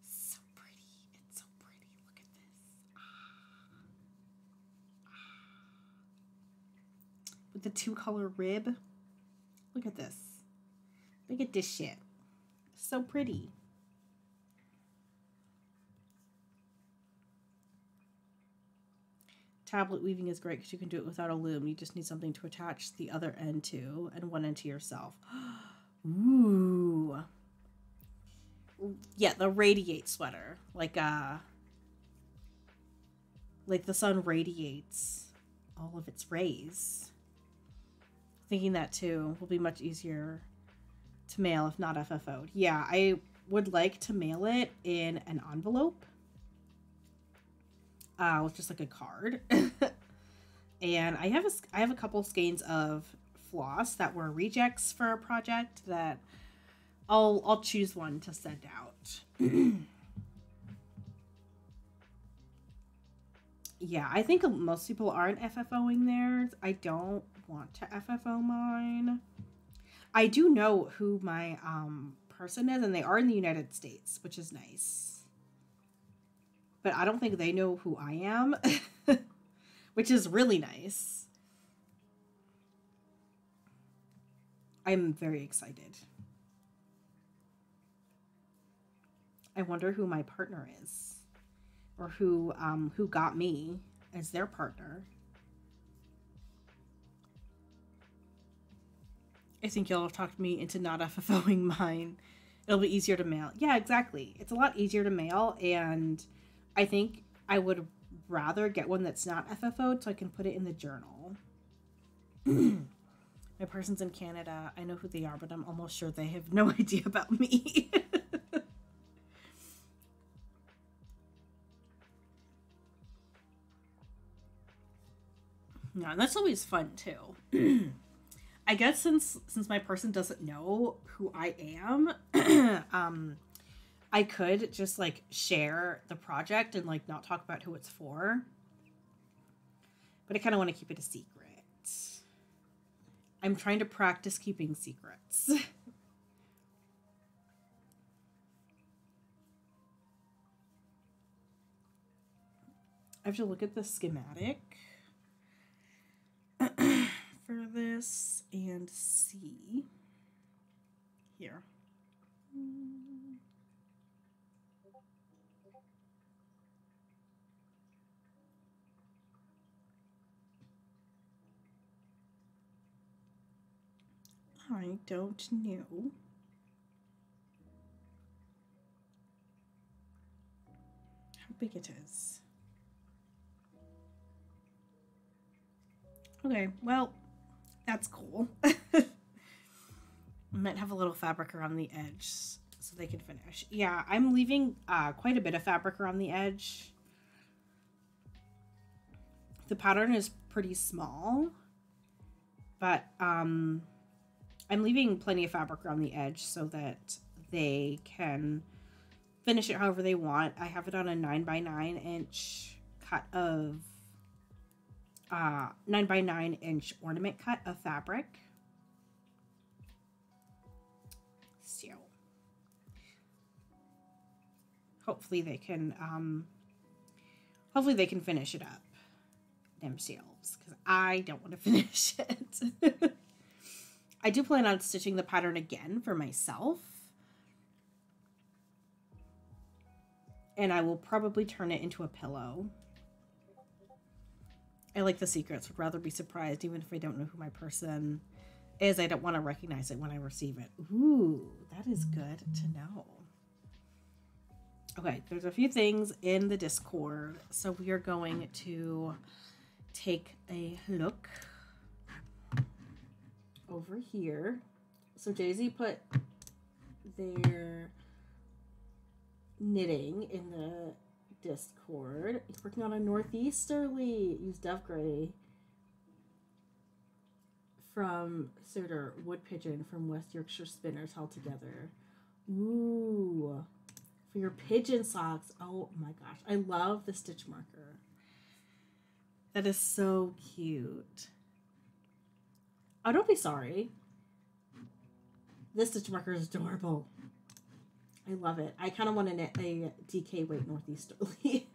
So pretty. It's so pretty. Look at this. With the 2-color rib. Look at this. Look at this shit. So pretty. Tablet weaving is great because you can do it without a loom. You just need something to attach the other end to and one end to yourself. Ooh. Yeah, the Radiate sweater. Like the sun radiates all of its rays. thinking that too will be much easier to mail if not FFO'd. Yeah, I would like to mail it in an envelope with just like a card. And I have a couple skeins of floss that were rejects for a project that I'll choose one to send out. Yeah, I think most people aren't FFOing theirs. I don't want to FFO mine. I do know who my person is, and they are in the United States, which is nice. But I don't think they know who I am, which is really nice. I'm very excited. I wonder who my partner is, or who got me as their partner. I think y'all have talked me into not FFOing mine. It'll be easier to mail. Yeah, exactly. It's a lot easier to mail, and I think I would rather get one that's not FFO'd so I can put it in the journal. My person's in Canada. I know who they are, but I'm almost sure they have no idea about me. Yeah, and that's always fun too. I guess since my person doesn't know who I am, I could just like share the project and like not talk about who it's for. But I kind of want to keep it a secret. I'm trying to practice keeping secrets. I have to look at the schematic for this and see here. I don't know. How big it is. Okay, well, that's cool. I might have a little fabric around the edge so they can finish. Yeah, I'm leaving quite a bit of fabric around the edge. The pattern is pretty small, but I'm leaving plenty of fabric around the edge so that they can finish it however they want. I have it on a 9x9 inch cut of 9x9 inch ornament cut of fabric. So hopefully they can finish it up themselves, because I don't want to finish it. I do plan on stitching the pattern again for myself, and I will probably turn it into a pillow. I like the secrets. Would rather be surprised, even if I don't know who my person is. I don't want to recognize it when I receive it. Ooh, that is good to know. Okay, there's a few things in the Discord, so we are going to take a look over here. So Joji put their knitting in the Discord. He's working on a northeasterly. Use dove gray from Suter wood pigeon from West Yorkshire Spinners held together. Ooh, for your pigeon socks. Oh my gosh, I love the stitch marker. That is so cute. Oh, don't be sorry. This stitch marker is adorable. I love it. I kind of want to knit a DK weight northeasterly.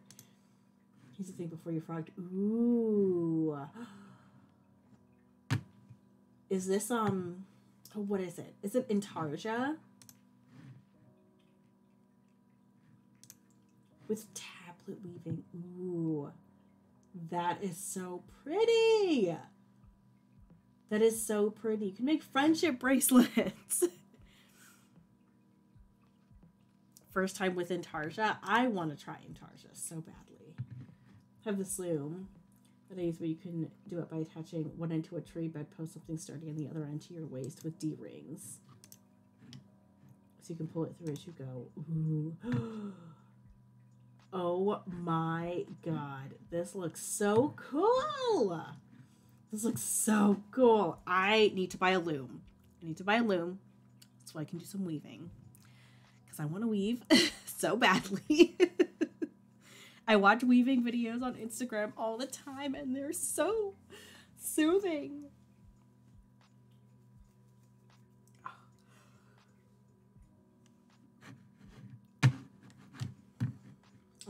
Here's the thing before you frogged. Ooh. Is this, oh, what is it? Is it Intarsia? With tablet weaving. Ooh. That is so pretty. That is so pretty. You can make friendship bracelets. First time with Intarsia. I want to try Intarsia so badly. Have this loom. Today's where you can do it by attaching one end to a tree bedpost, something sturdy, and the other end to your waist with D-rings. So you can pull it through as you go. Ooh. Oh my god. This looks so cool. This looks so cool. I need to buy a loom. So I can do some weaving. Because I want to weave so badly. I watch weaving videos on Instagram all the time and they're so soothing.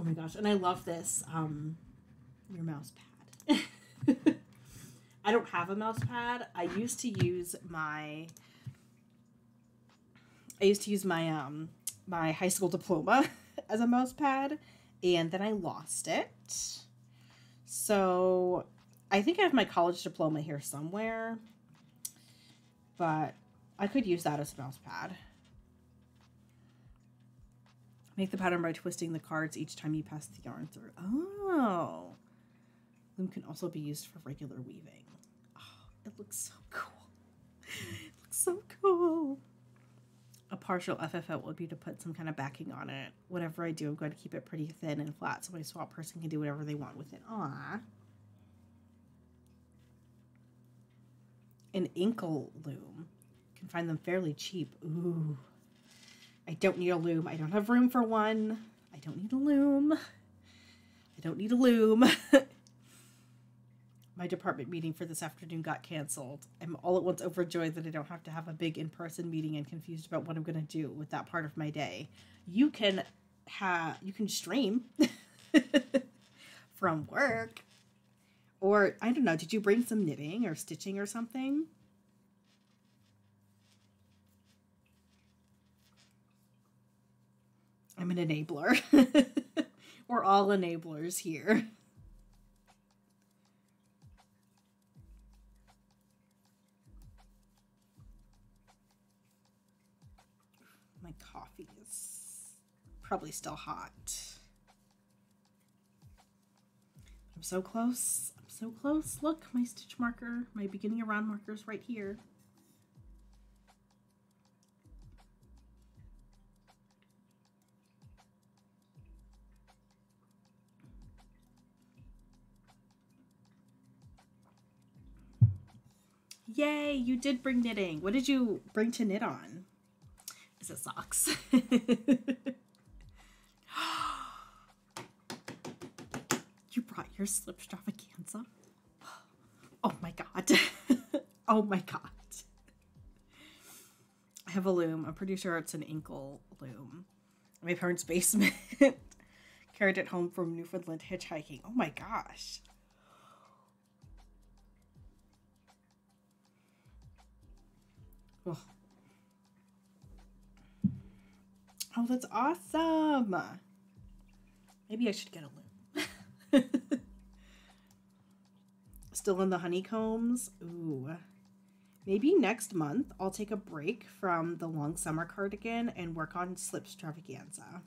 Oh my gosh, and I love this, your mouse pad. I don't have a mouse pad. I used to use my my high school diploma as a mouse pad, and then I lost it. So I think I have my college diploma here somewhere, but I could use that as a mouse pad. Make the pattern by twisting the cards each time you pass the yarn through. Oh. Loom can also be used for regular weaving. Oh, it looks so cool. It looks so cool. A partial FFL would be to put some kind of backing on it. Whatever I do, I'm going to keep it pretty thin and flat so my swap person can do whatever they want with it. Aww. An ankle loom. You can find them fairly cheap. Ooh. I don't need a loom. I don't have room for one. I don't need a loom. I don't need a loom. My department meeting for this afternoon got canceled. I'm all at once overjoyed that I don't have to have a big in-person meeting and confused about what I'm going to do with that part of my day. You can stream from work. Or, I don't know, did you bring some knitting or stitching or something? I'm an enabler. We're all enablers here. My coffee is probably still hot. I'm so close. I'm so close. Look, my stitch marker, my beginning around marker's right here. Yay, you did bring knitting. What did you bring to knit on? Is it socks? You brought your slip extravaganza? Oh my god. Oh my god. I have a loom. I'm pretty sure it's an ankle loom. My parents' basement. Carried it home from Newfoundland hitchhiking. Oh my gosh. Oh, that's awesome. Maybe I should get a loom. Still in the honeycombs? Ooh. Maybe next month I'll take a break from the long summer cardigan and work on slip extravaganza.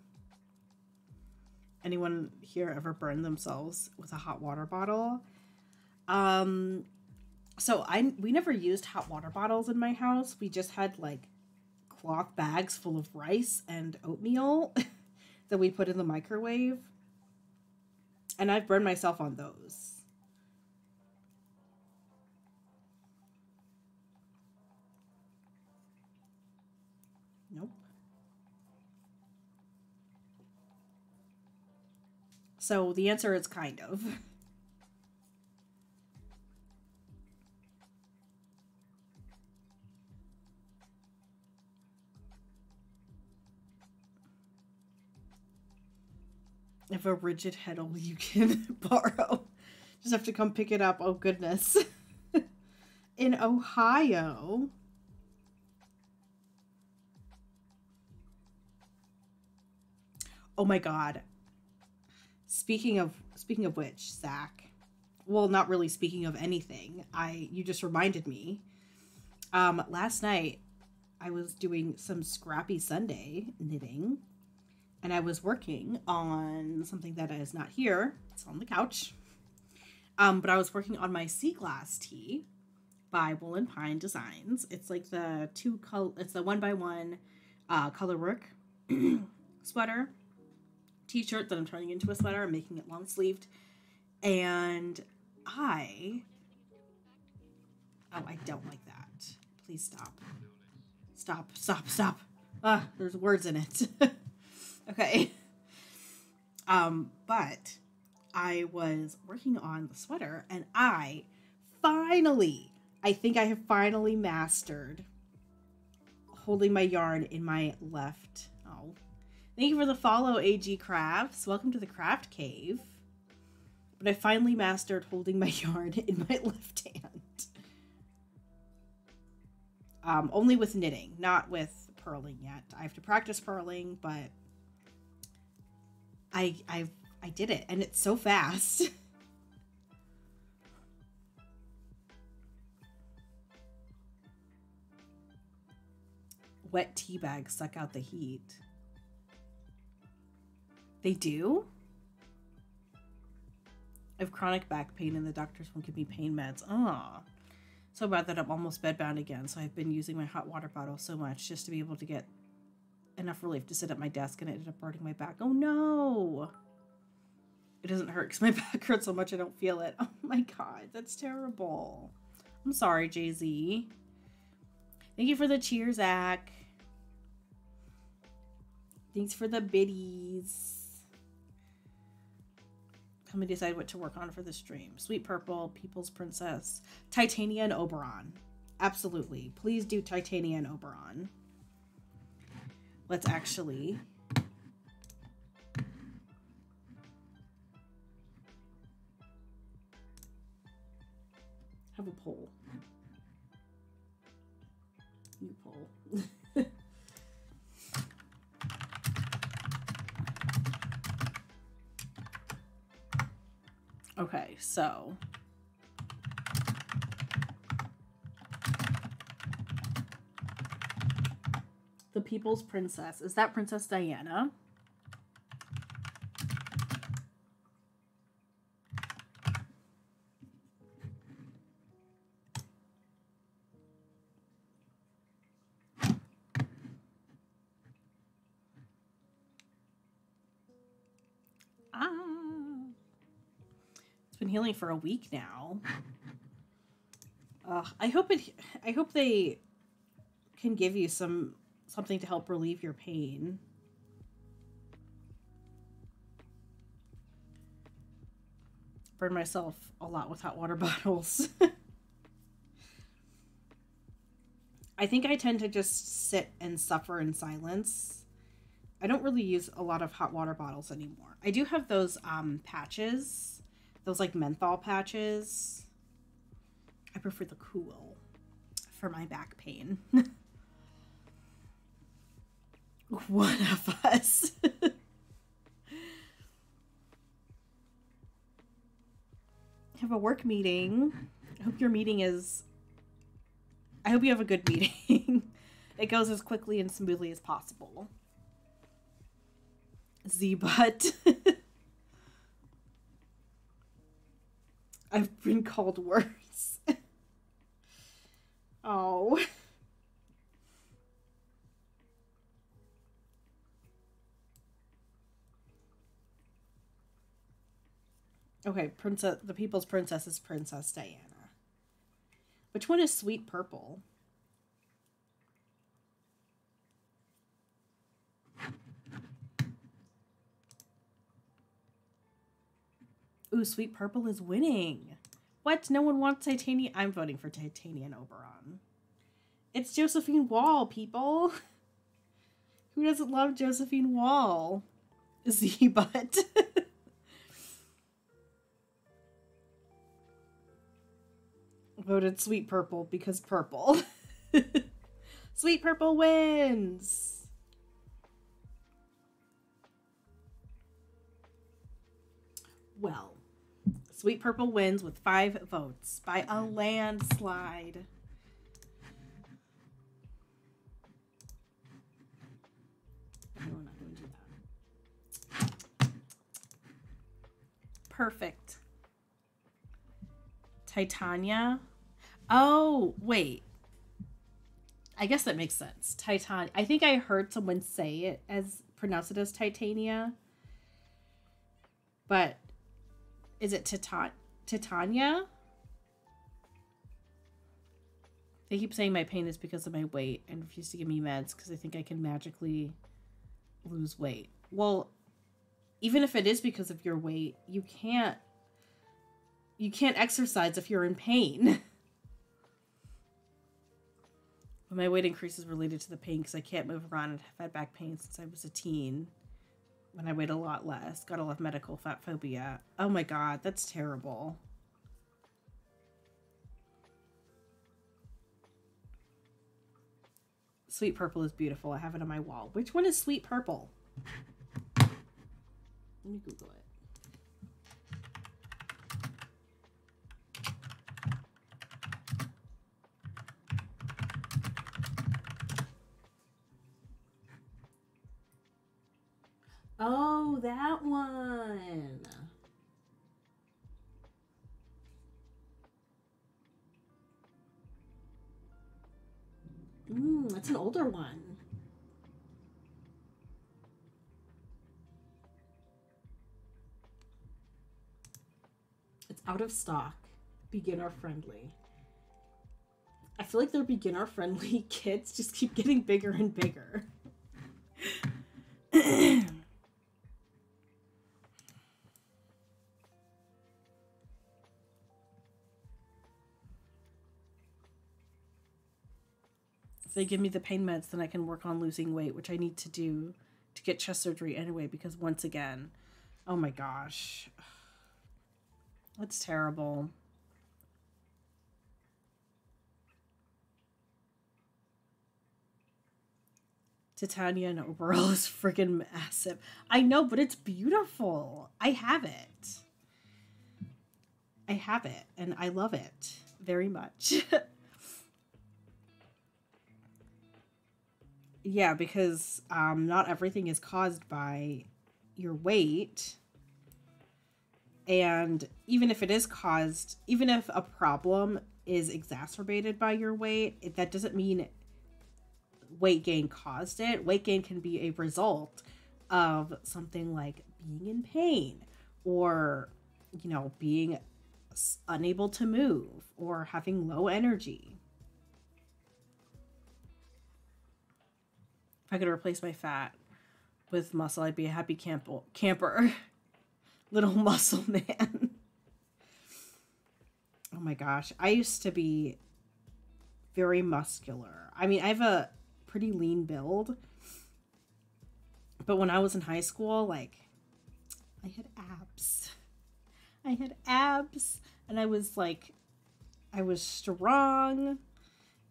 Anyone here ever burned themselves with a hot water bottle? So we never used hot water bottles in my house. We just had like cloth bags full of rice and oatmeal that we put in the microwave. And I've burned myself on those. Nope. So the answer is kind of. If a rigid heddle you can borrow. Just have to come pick it up. Oh, goodness. In Ohio. Oh my god. Speaking of which, Zach. Well, not really speaking of anything. You just reminded me. Last night I was doing some Scrappy Sunday knitting. And I was working on something that is not here. It's on the couch. But I was working on my sea glass tee by Wool and Pine Designs. It's like the it's the 1x1 color work sweater t-shirt that I'm turning into a sweater. I'm making it long sleeved. And I don't like that. Please stop. Stop. There's words in it. Okay. But I was working on the sweater and I think I have finally mastered holding my yarn in my left. Oh, thank you for the follow, AG Crafts. Welcome to the Craft Cave. But I finally mastered holding my yarn in my left hand. Only with knitting, not with purling yet. I have to practice purling, but I did it, and it's so fast. Wet tea bags suck out the heat. They do? I have chronic back pain and the doctors won't give me pain meds. Oh, so bad that I'm almost bedbound again. So I've been using my hot water bottle so much just to be able to get enough relief to sit at my desk, and it ended up burning my back. Oh no. It doesn't hurt because my back hurts so much I don't feel it. Oh my God, that's terrible. I'm sorry, Jay-Z. Thank you for the cheers, Zach. Thanks for the biddies. Help me decide what to work on for the stream. Sweet Purple, People's Princess, Titania, and Oberon. Absolutely. Please do Titania and Oberon. Let's actually... have a poll. New poll. Okay, so the People's Princess. Is that Princess Diana? Been healing for a week now. I hope they can give you something to help relieve your pain. Burn myself a lot with hot water bottles. I think I tend to just sit and suffer in silence. I don't really use a lot of hot water bottles anymore. I do have those patches. Those like menthol patches. I prefer the cool for my back pain. One of us. I have a work meeting. I hope your meeting is... I hope you have a good meeting. It goes as quickly and smoothly as possible. Z-butt. I've been called worse. Oh. Okay, the People's Princess is Princess Diana. Which one is Sweet Purple? Ooh, Sweet Purple is winning. What? No one wants Titania? I'm voting for Titania and Oberon. It's Josephine Wall, people. Who doesn't love Josephine Wall? Z-butt. Voted Sweet Purple because purple. Sweet Purple wins. Well. Sweet Purple wins with 5 votes by a landslide. No, we're not going to do that. Perfect. Titania. Oh, wait. I guess that makes sense. Titan. I think I heard someone say it as pronounce it as Titania. But is it Titania? They keep saying my pain is because of my weight and refuse to give me meds because they think I can magically lose weight. Well, even if it is because of your weight, you can't exercise if you're in pain. When my weight increase is related to the pain because I can't move around and have had back pain since I was a teen. When I weighed a lot less. Got a lot of medical fat phobia. Oh my god, that's terrible. Sweet purple is beautiful. I have it on my wall. Which one is sweet purple? Let me Google it. Oh, that one. That's an older one. It's out of stock. Beginner friendly. I feel like their beginner friendly kits just keep getting bigger and bigger. If they give me the pain meds, then I can work on losing weight, which I need to do to get chest surgery anyway, because once again, oh my gosh. That's terrible. Titania and overall is freaking massive. I know, but it's beautiful. I have it. I have it, and I love it very much. Yeah, because not everything is caused by your weight. And even if it is caused, even if a problem is exacerbated by your weight, that doesn't mean weight gain caused it. Weight gain can be a result of something like being in pain or, you know, being unable to move or having low energy. If I could replace my fat with muscle, I'd be a happy camper. Little muscle man. Oh my gosh. I used to be very muscular. I mean, I have a pretty lean build. But when I was in high school, like, I had abs. I had abs. And I was strong.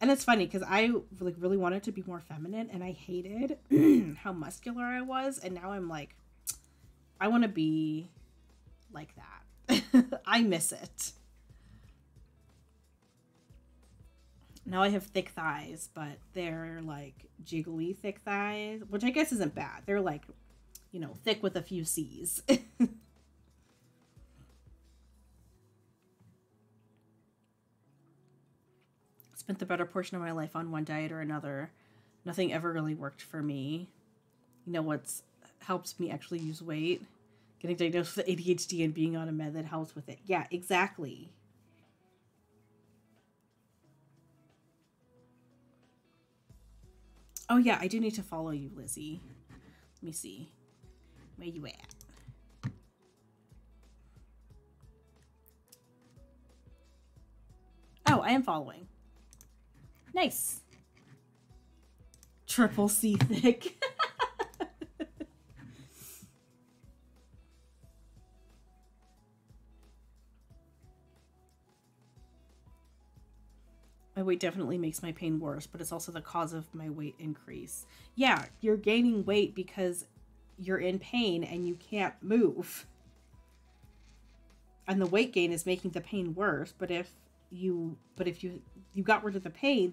And it's funny because I like really wanted to be more feminine and I hated how muscular I was. And now I'm like, I want to be like that. I miss it. Now I have thick thighs, but they're like jiggly thick thighs, which I guess isn't bad. They're like, you know, thick with a few C's. Spent the better portion of my life on one diet or another. Nothing ever really worked for me. You know what's helps me actually lose weight? Getting diagnosed with ADHD and being on a med that helps with it. Yeah, exactly. Oh yeah, I do need to follow you, Lizzie. Let me see. Where you at? Oh, I am following. Nice. Triple C thick. My weight definitely makes my pain worse, but it's also the cause of my weight increase. Yeah, you're gaining weight because you're in pain and you can't move. And the weight gain is making the pain worse, but if you got rid of the pain,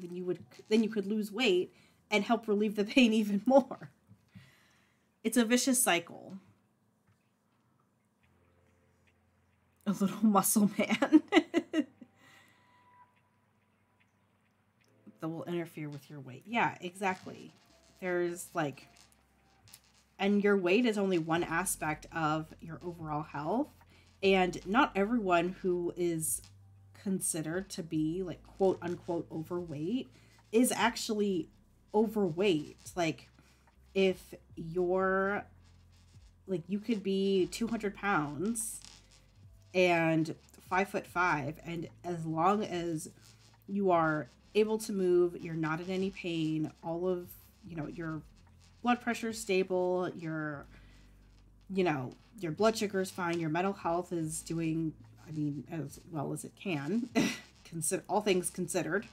then you could lose weight and help relieve the pain even more. It's a vicious cycle. A little muscle man. that will interfere with your weight. Yeah, exactly. There's like, and your weight is only one aspect of your overall health. And not everyone who is considered to be like quote unquote overweight is actually overweight. Like, if you're like, you could be 200 pounds and 5'5", and as long as you are able to move, you're not in any pain, all of, your blood pressure is stable, your blood sugar is fine, your mental health is doing, as well as it can, all things considered.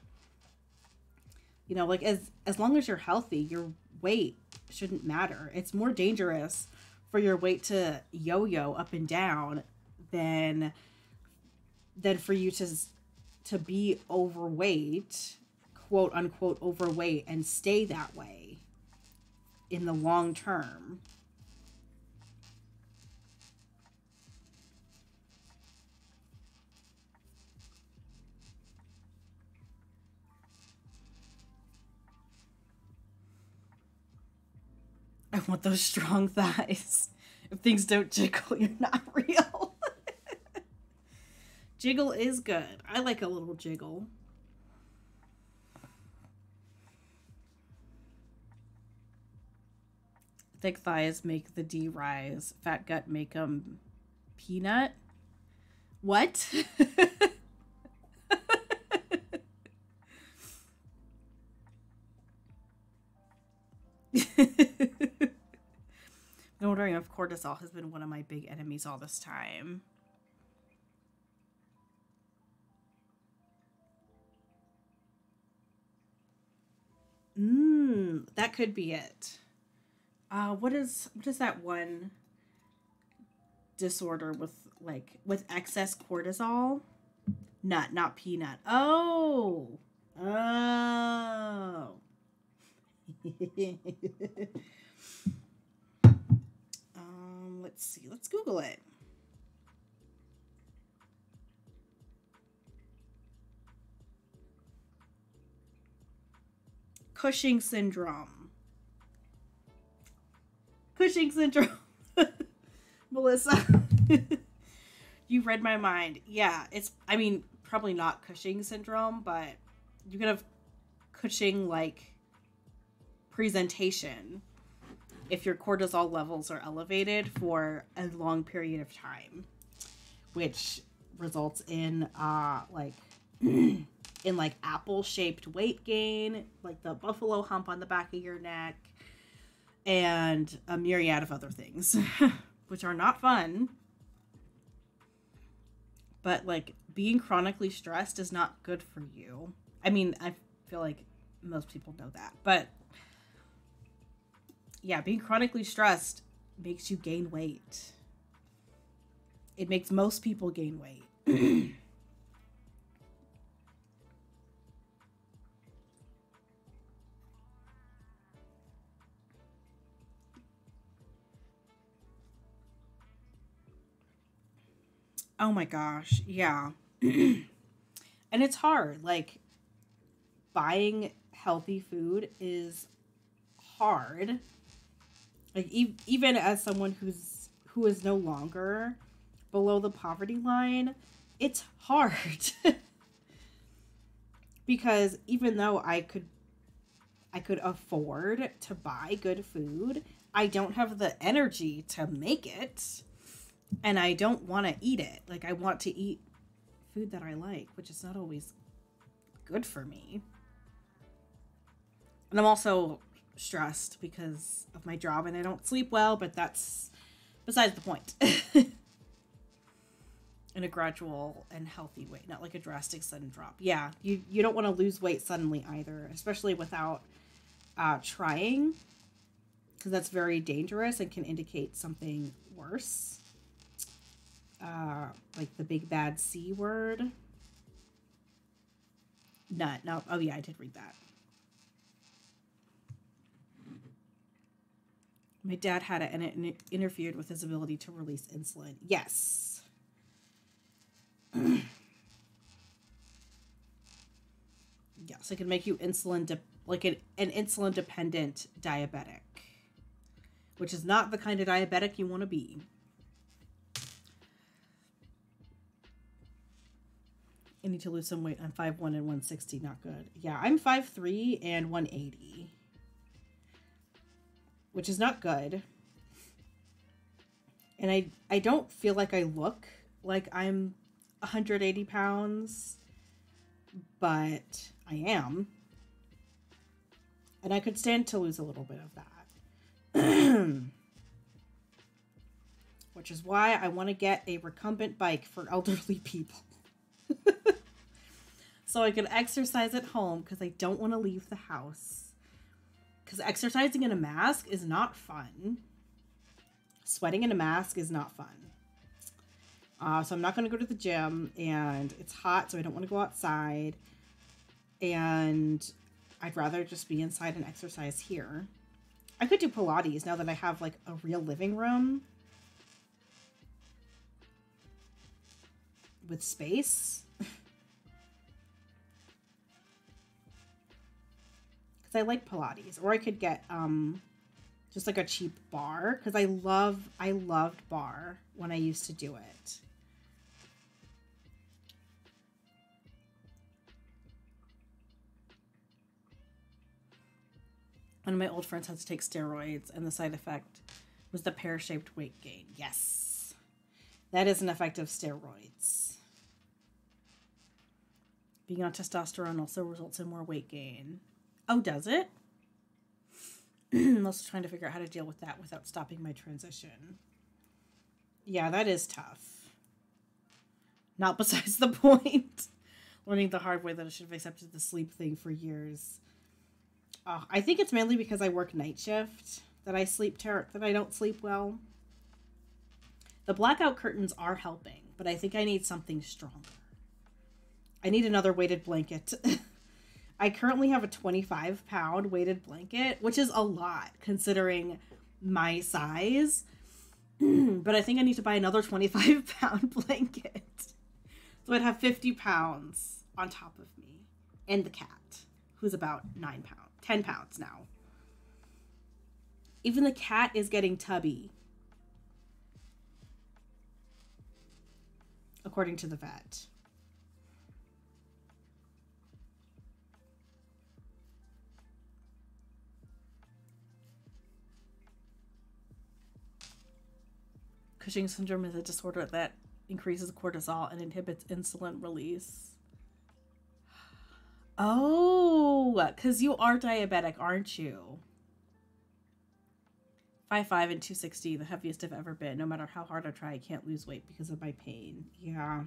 Like, as long as you're healthy, your weight shouldn't matter. It's more dangerous for your weight to yo-yo up and down than for you to be overweight, quote unquote overweight, and stay that way in the long term. I want those strong thighs. If things don't jiggle, you're not real. Jiggle is good. I like a little jiggle. Thick thighs make the D rise. Fat gut make them peanut. What? I'm wondering if cortisol has been one of my big enemies all this time. That could be it. What is that one disorder with excess cortisol? Not peanut. Oh. Let's see. Let's Google it. Cushing syndrome. Cushing syndrome. Melissa. You read my mind. Yeah, it's, probably not Cushing syndrome, but you could have Cushing presentation if your cortisol levels are elevated for a long period of time, which results in apple-shaped weight gain, like the buffalo hump on the back of your neck, and a myriad of other things, which are not fun. But being chronically stressed is not good for you. I feel like most people know that, but yeah, being chronically stressed makes you gain weight. It makes most people gain weight. Oh my gosh, yeah. And it's hard. Buying healthy food is hard. Even as someone who is no longer below the poverty line, it's hard. Because even though I could afford to buy good food, I don't have the energy to make it. And I don't want to eat it. I want to eat food that I like, which is not always good for me. And I'm also stressed because of my job and I don't sleep well, but that's besides the point. In a gradual and healthy way, not like a drastic sudden drop. Yeah, you don't want to lose weight suddenly either, especially without trying, because that's very dangerous and can indicate something worse. Like the big bad C word. Nut. No. Oh yeah, I did read that. My dad had it and it interfered with his ability to release insulin. Yes. Yes. So it can make you like an insulin dependent diabetic, which is not the kind of diabetic you want to be. I need to lose some weight. I'm 5'1" and 160. Not good. Yeah, I'm 5'3" and 180, which is not good. And I don't feel like I look like I'm 180 pounds, but I am. And I could stand to lose a little bit of that. Which is why I want to get a recumbent bike for elderly people. So I can exercise at home because I don't want to leave the house. Because exercising in a mask is not fun. Sweating in a mask is not fun. So I'm not going to go to the gym, and it's hot, so I don't want to go outside. And I'd rather just be inside and exercise here. I could do Pilates now that I have like a real living room with space. I like Pilates, or I could get just like a cheap bar, because I loved bar when I used to do it. One of my old friends had to take steroids, and the side effect was the pear-shaped weight gain. Yes, that is an effect of steroids. Being on testosterone also results in more weight gain. Oh, does it? I'm also trying to figure out how to deal with that without stopping my transition. Yeah, that is tough. Not besides the point. Learning the hard way that I should have accepted the sleep thing for years. I think it's mainly because I work night shift that I don't sleep well. The blackout curtains are helping, but I think I need something stronger. I need another weighted blanket. I currently have a 25-pound weighted blanket, which is a lot considering my size. But I think I need to buy another 25-pound blanket. So I'd have 50 pounds on top of me. And the cat, who's about 10 pounds now. Even the cat is getting tubby, according to the vet. Cushing's syndrome is a disorder that increases cortisol and inhibits insulin release. Oh, because you are diabetic, aren't you? 5'5" and 260, the heaviest I've ever been. No matter how hard I try, I can't lose weight because of my pain. Yeah.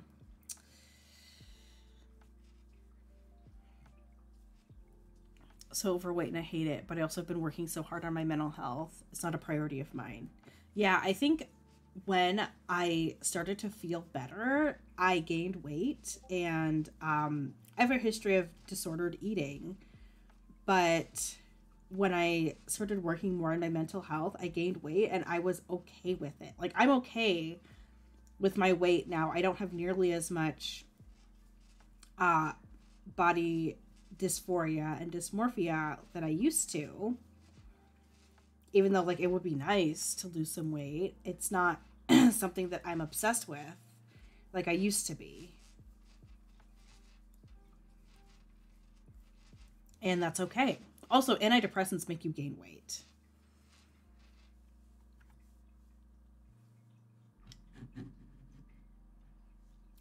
So overweight and I hate it, but I also have been working so hard on my mental health. It's not a priority of mine. Yeah, I think when I started to feel better, I gained weight, and I have a history of disordered eating, but when I started working more on my mental health, I gained weight, and I was okay with it. Like, I'm okay with my weight now. I don't have nearly as much body dysphoria and dysmorphia that I used to. Even though, like, it would be nice to lose some weight, it's not something that I'm obsessed with like I used to be. And that's okay. Also, antidepressants make you gain weight.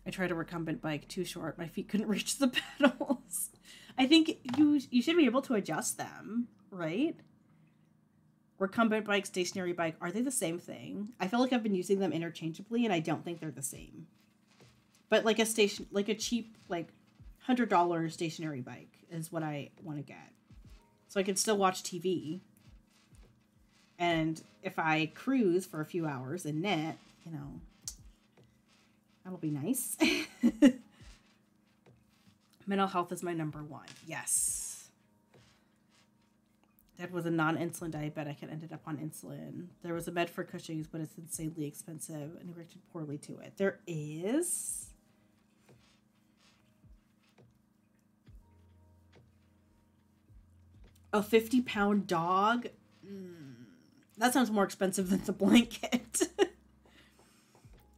I tried a recumbent bike, too short. My feet couldn't reach the pedals. I think you should be able to adjust them, right? Recumbent bike, stationary bike, are they the same thing? I feel like I've been using them interchangeably, and I don't think they're the same. But like a cheap, like $100 stationary bike is what I want to get. So I can still watch TV. And if I cruise for a few hours and knit, you know, that'll be nice. Mental health is my number one. Yes. Dad was a non-insulin diabetic and ended up on insulin. There was a med for Cushing's, but it's insanely expensive, and he reacted poorly to it. There is. A 50-pound dog? That sounds more expensive than the blanket.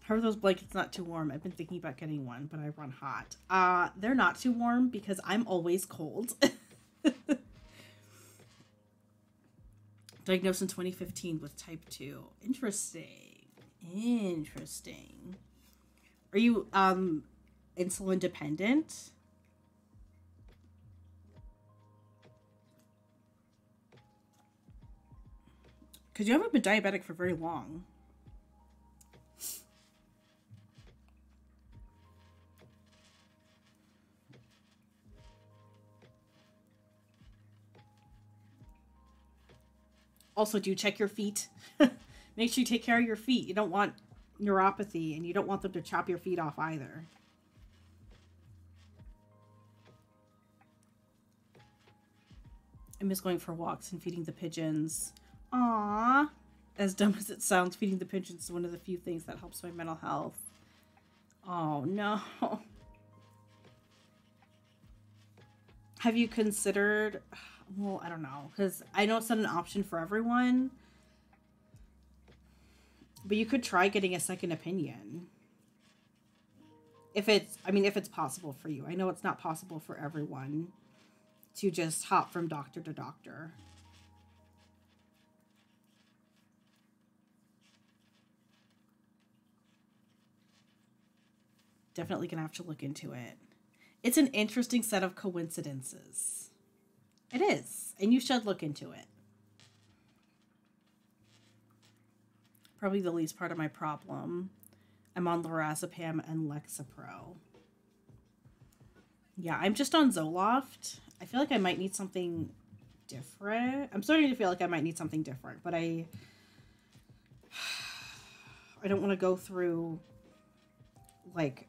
How are those blankets not too warm? I've been thinking about getting one, but I run hot. They're not too warm because I'm always cold. Diagnosed in 2015 with type 2. Interesting. Interesting. Are you insulin dependent? Because you haven't been diabetic for very long. Also, do check your feet. Make sure you take care of your feet. You don't want neuropathy, and you don't want them to chop your feet off either. I miss going for walks and feeding the pigeons. Aww. As dumb as it sounds, feeding the pigeons is one of the few things that helps my mental health. Oh, no. Have you considered... Well, I don't know, because I know it's not an option for everyone. But you could try getting a second opinion. If it's possible for you. I know it's not possible for everyone to just hop from doctor to doctor. Definitely gonna have to look into it. It's an interesting set of coincidences. It is, and you should look into it. Probably the least part of my problem. I'm on lorazepam and Lexapro. Yeah, I'm just on Zoloft. I feel like I might need something different. I'm starting to feel like I might need something different, but I don't want to go through, like,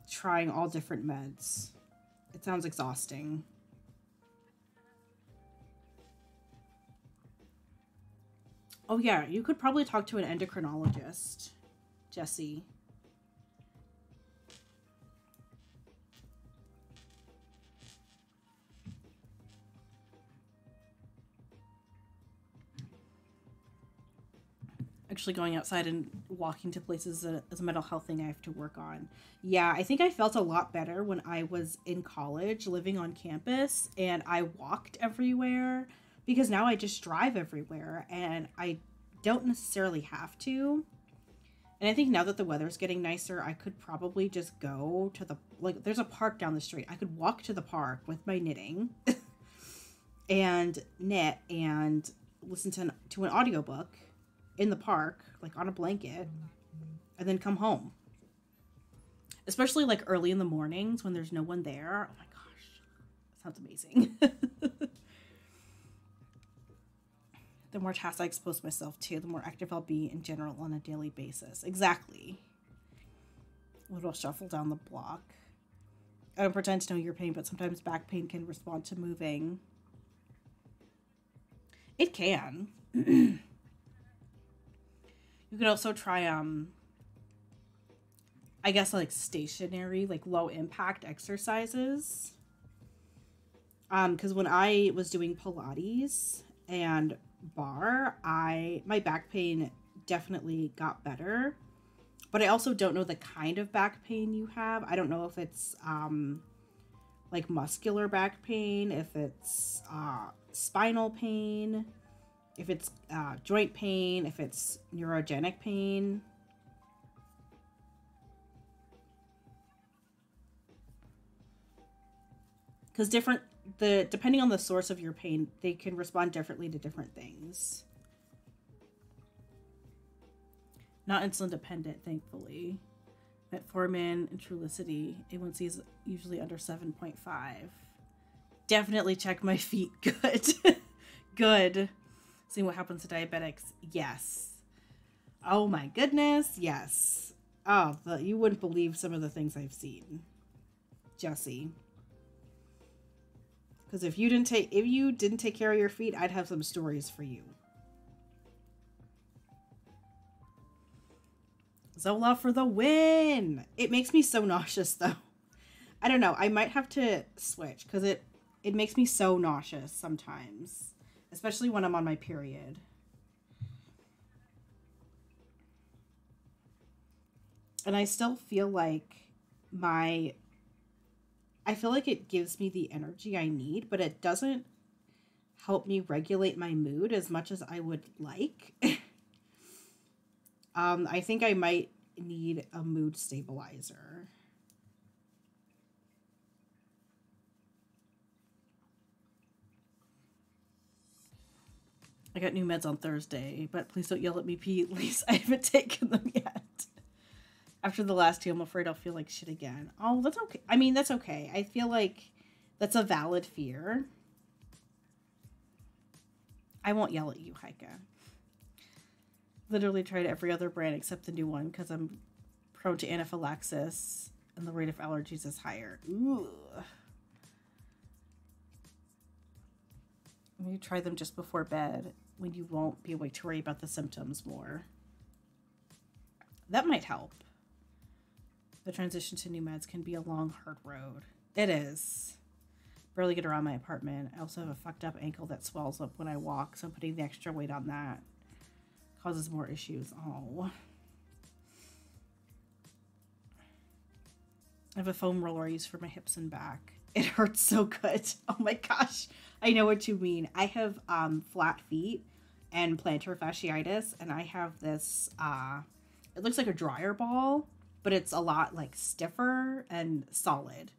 trying all different meds. It sounds exhausting. Oh yeah, you could probably talk to an endocrinologist, Jesse. Actually going outside and walking to places is a mental health thing I have to work on. Yeah, I think I felt a lot better when I was in college living on campus and I walked everywhere, because now I just drive everywhere and I don't necessarily have to. And I think now that the weather's getting nicer, I could probably just go to the, like, there's a park down the street. I could walk to the park with my knitting and knit and listen to an audiobook in the park, like on a blanket, and then come home. Especially like early in the mornings when there's no one there. Oh my gosh, that sounds amazing. The more tasks I expose myself to, the more active I'll be in general on a daily basis. Exactly. A little shuffle down the block. I don't pretend to know your pain, but sometimes back pain can respond to moving. It can. You could also try, I guess, like stationary, like low impact exercises. Because when I was doing Pilates and bar, my back pain definitely got better. But I also don't know the kind of back pain you have. I don't know if it's like muscular back pain, if it's spinal pain, if it's joint pain, if it's neurogenic pain. Because depending on the source of your pain, they can respond differently to different things. Not insulin dependent, thankfully. Metformin and Trulicity, A1C is usually under 7.5. Definitely check my feet. Good. Good. Seeing what happens to diabetics. Yes. Oh my goodness. Yes. Oh, you wouldn't believe some of the things I've seen, Jesse. Because if you didn't take care of your feet, I'd have some stories for you. Zola for the win! It makes me so nauseous, though. I don't know. I might have to switch because it makes me so nauseous sometimes, especially when I'm on my period. And I still feel like I feel like it gives me the energy I need, but it doesn't help me regulate my mood as much as I would like. I think I might need a mood stabilizer. I got new meds on Thursday, but please don't yell at me, Pete. At least I haven't taken them yet. After the last two, I'm afraid I'll feel like shit again. Oh, that's okay. I mean, that's okay. I feel like that's a valid fear. I won't yell at you, Heike. Literally tried every other brand except the new one because I'm prone to anaphylaxis and the rate of allergies is higher. Ooh. Maybe try them just before bed when you won't be awake to worry about the symptoms more. That might help. The transition to new meds can be a long, hard road. It is. Barely get around my apartment. I also have a fucked up ankle that swells up when I walk, so I'm putting the extra weight on that causes more issues. Oh. I have a foam roller I use for my hips and back. It hurts so good. Oh my gosh. I know what you mean. I have flat feet and plantar fasciitis, and I have this, it looks like a dryer ball, but it's a lot like stiffer and solid.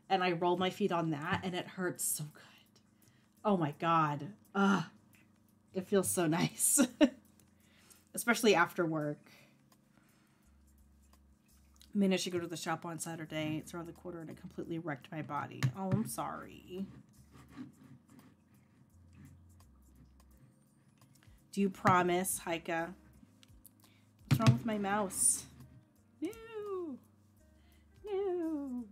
And I roll my feet on that, and it hurts so good. Oh my God. It feels so nice. Especially after work. Managed to go to the shop on Saturday. It's around the corner, and it completely wrecked my body. Oh, I'm sorry. Do you promise, Heike? What's wrong with my mouse? No. No.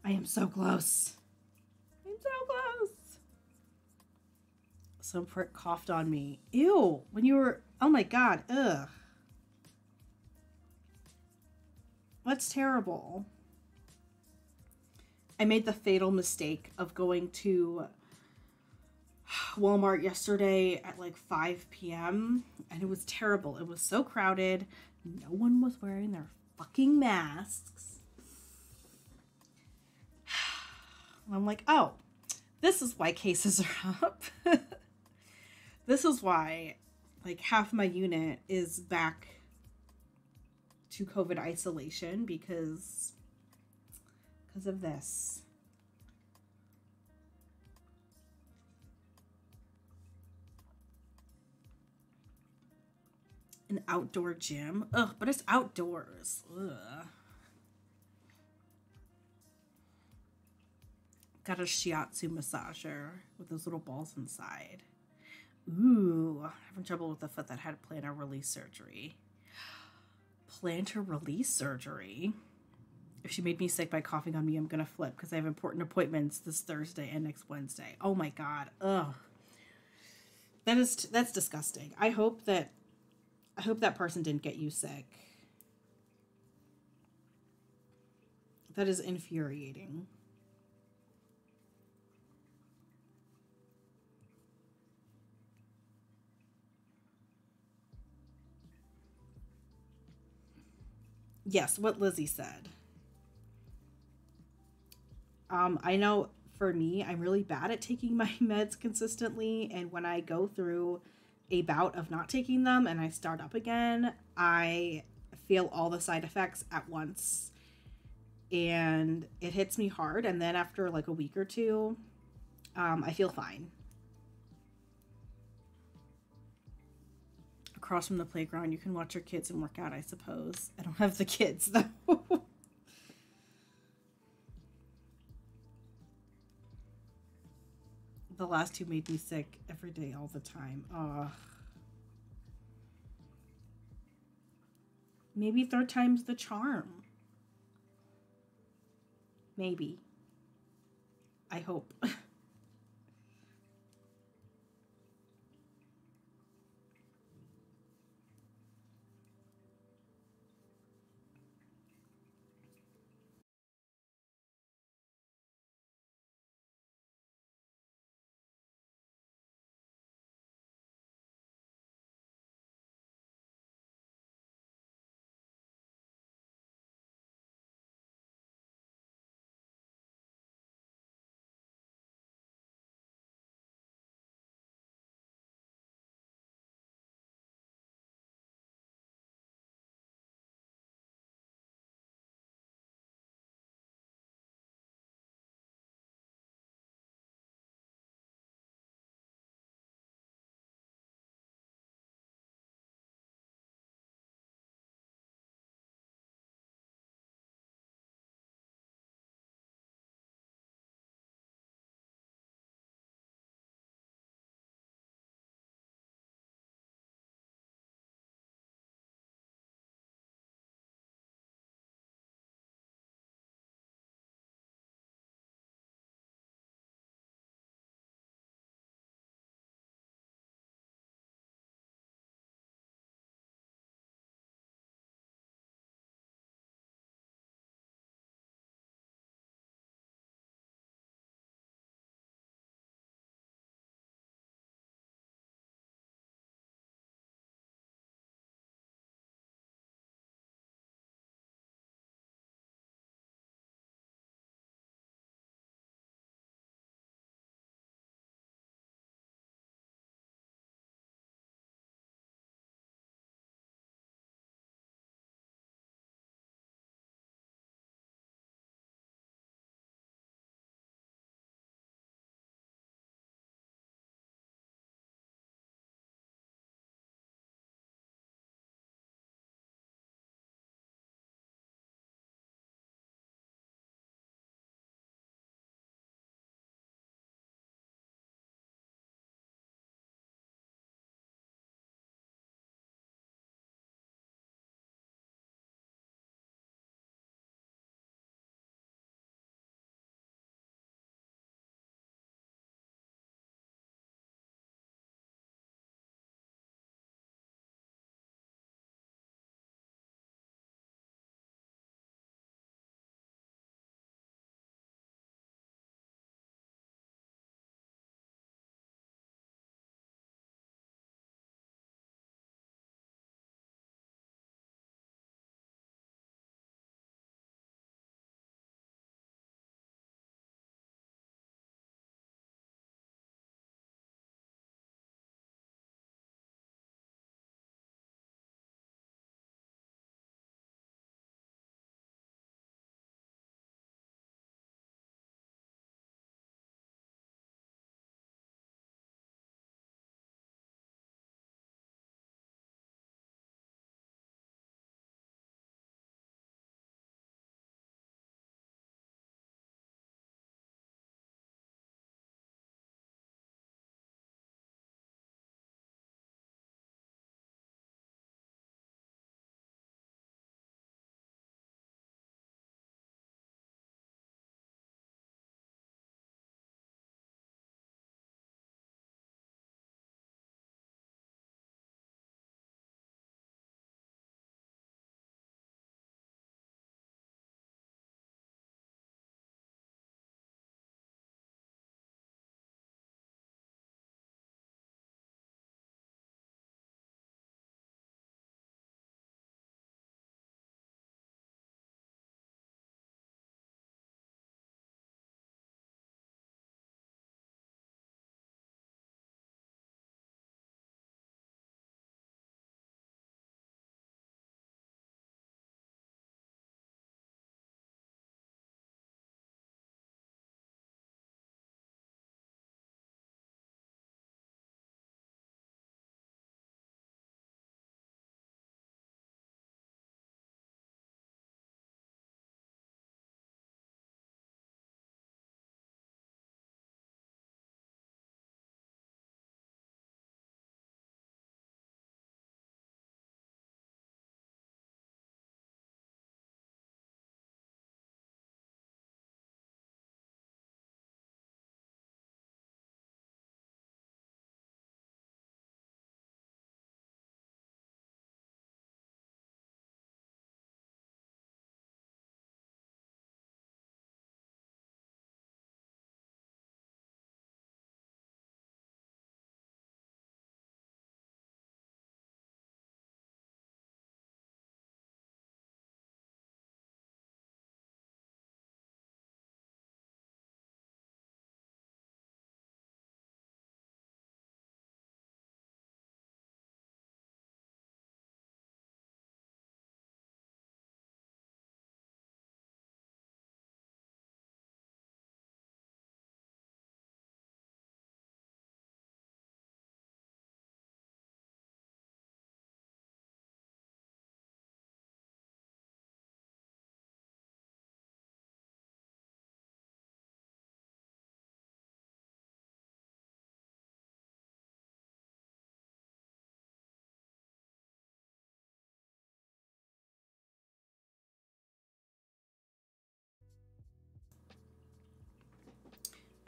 I am so close. I'm so close. Some prick coughed on me. Ew. When you were... Oh my God. Ugh. That's terrible. I made the fatal mistake of going to Walmart yesterday at like 5 p.m. and it was terrible. It was so crowded. No one was wearing their fucking masks. And I'm like, oh, this is why cases are up. This is why like half my unit is back to COVID isolation because of this. An outdoor gym. Ugh, but it's outdoors. Ugh. Got a shiatsu massager with those little balls inside. Ooh, having trouble with the foot that had plantar release surgery. Plantar release surgery? If she made me sick by coughing on me, I'm gonna flip because I have important appointments this Thursday and next Wednesday. Oh my God. Ugh. That's disgusting. I hope that person didn't get you sick. That is infuriating. Yes, what Lizzie said. I know for me, I'm really bad at taking my meds consistently, and when I go through a bout of not taking them and I start up again, I feel all the side effects at once, and it hits me hard, and then after like a week or two, I feel fine. Across from the playground, you can watch your kids and work out, I suppose. I don't have the kids, though. The last two made me sick every day, all the time. Maybe third time's the charm. Maybe. I hope.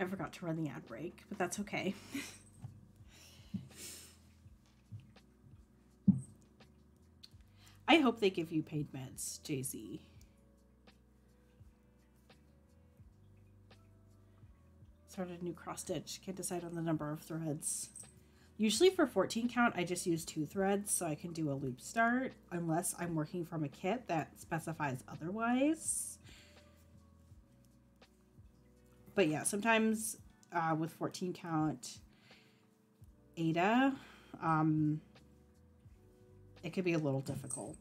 I forgot to run the ad break, but that's okay. I hope they give you paid meds, Jay-Z. Started a new cross stitch. Can't decide on the number of threads. Usually for 14 count, I just use 2 threads so I can do a loop start, unless I'm working from a kit that specifies otherwise. But yeah, sometimes with 14 count Ada, it could be a little difficult.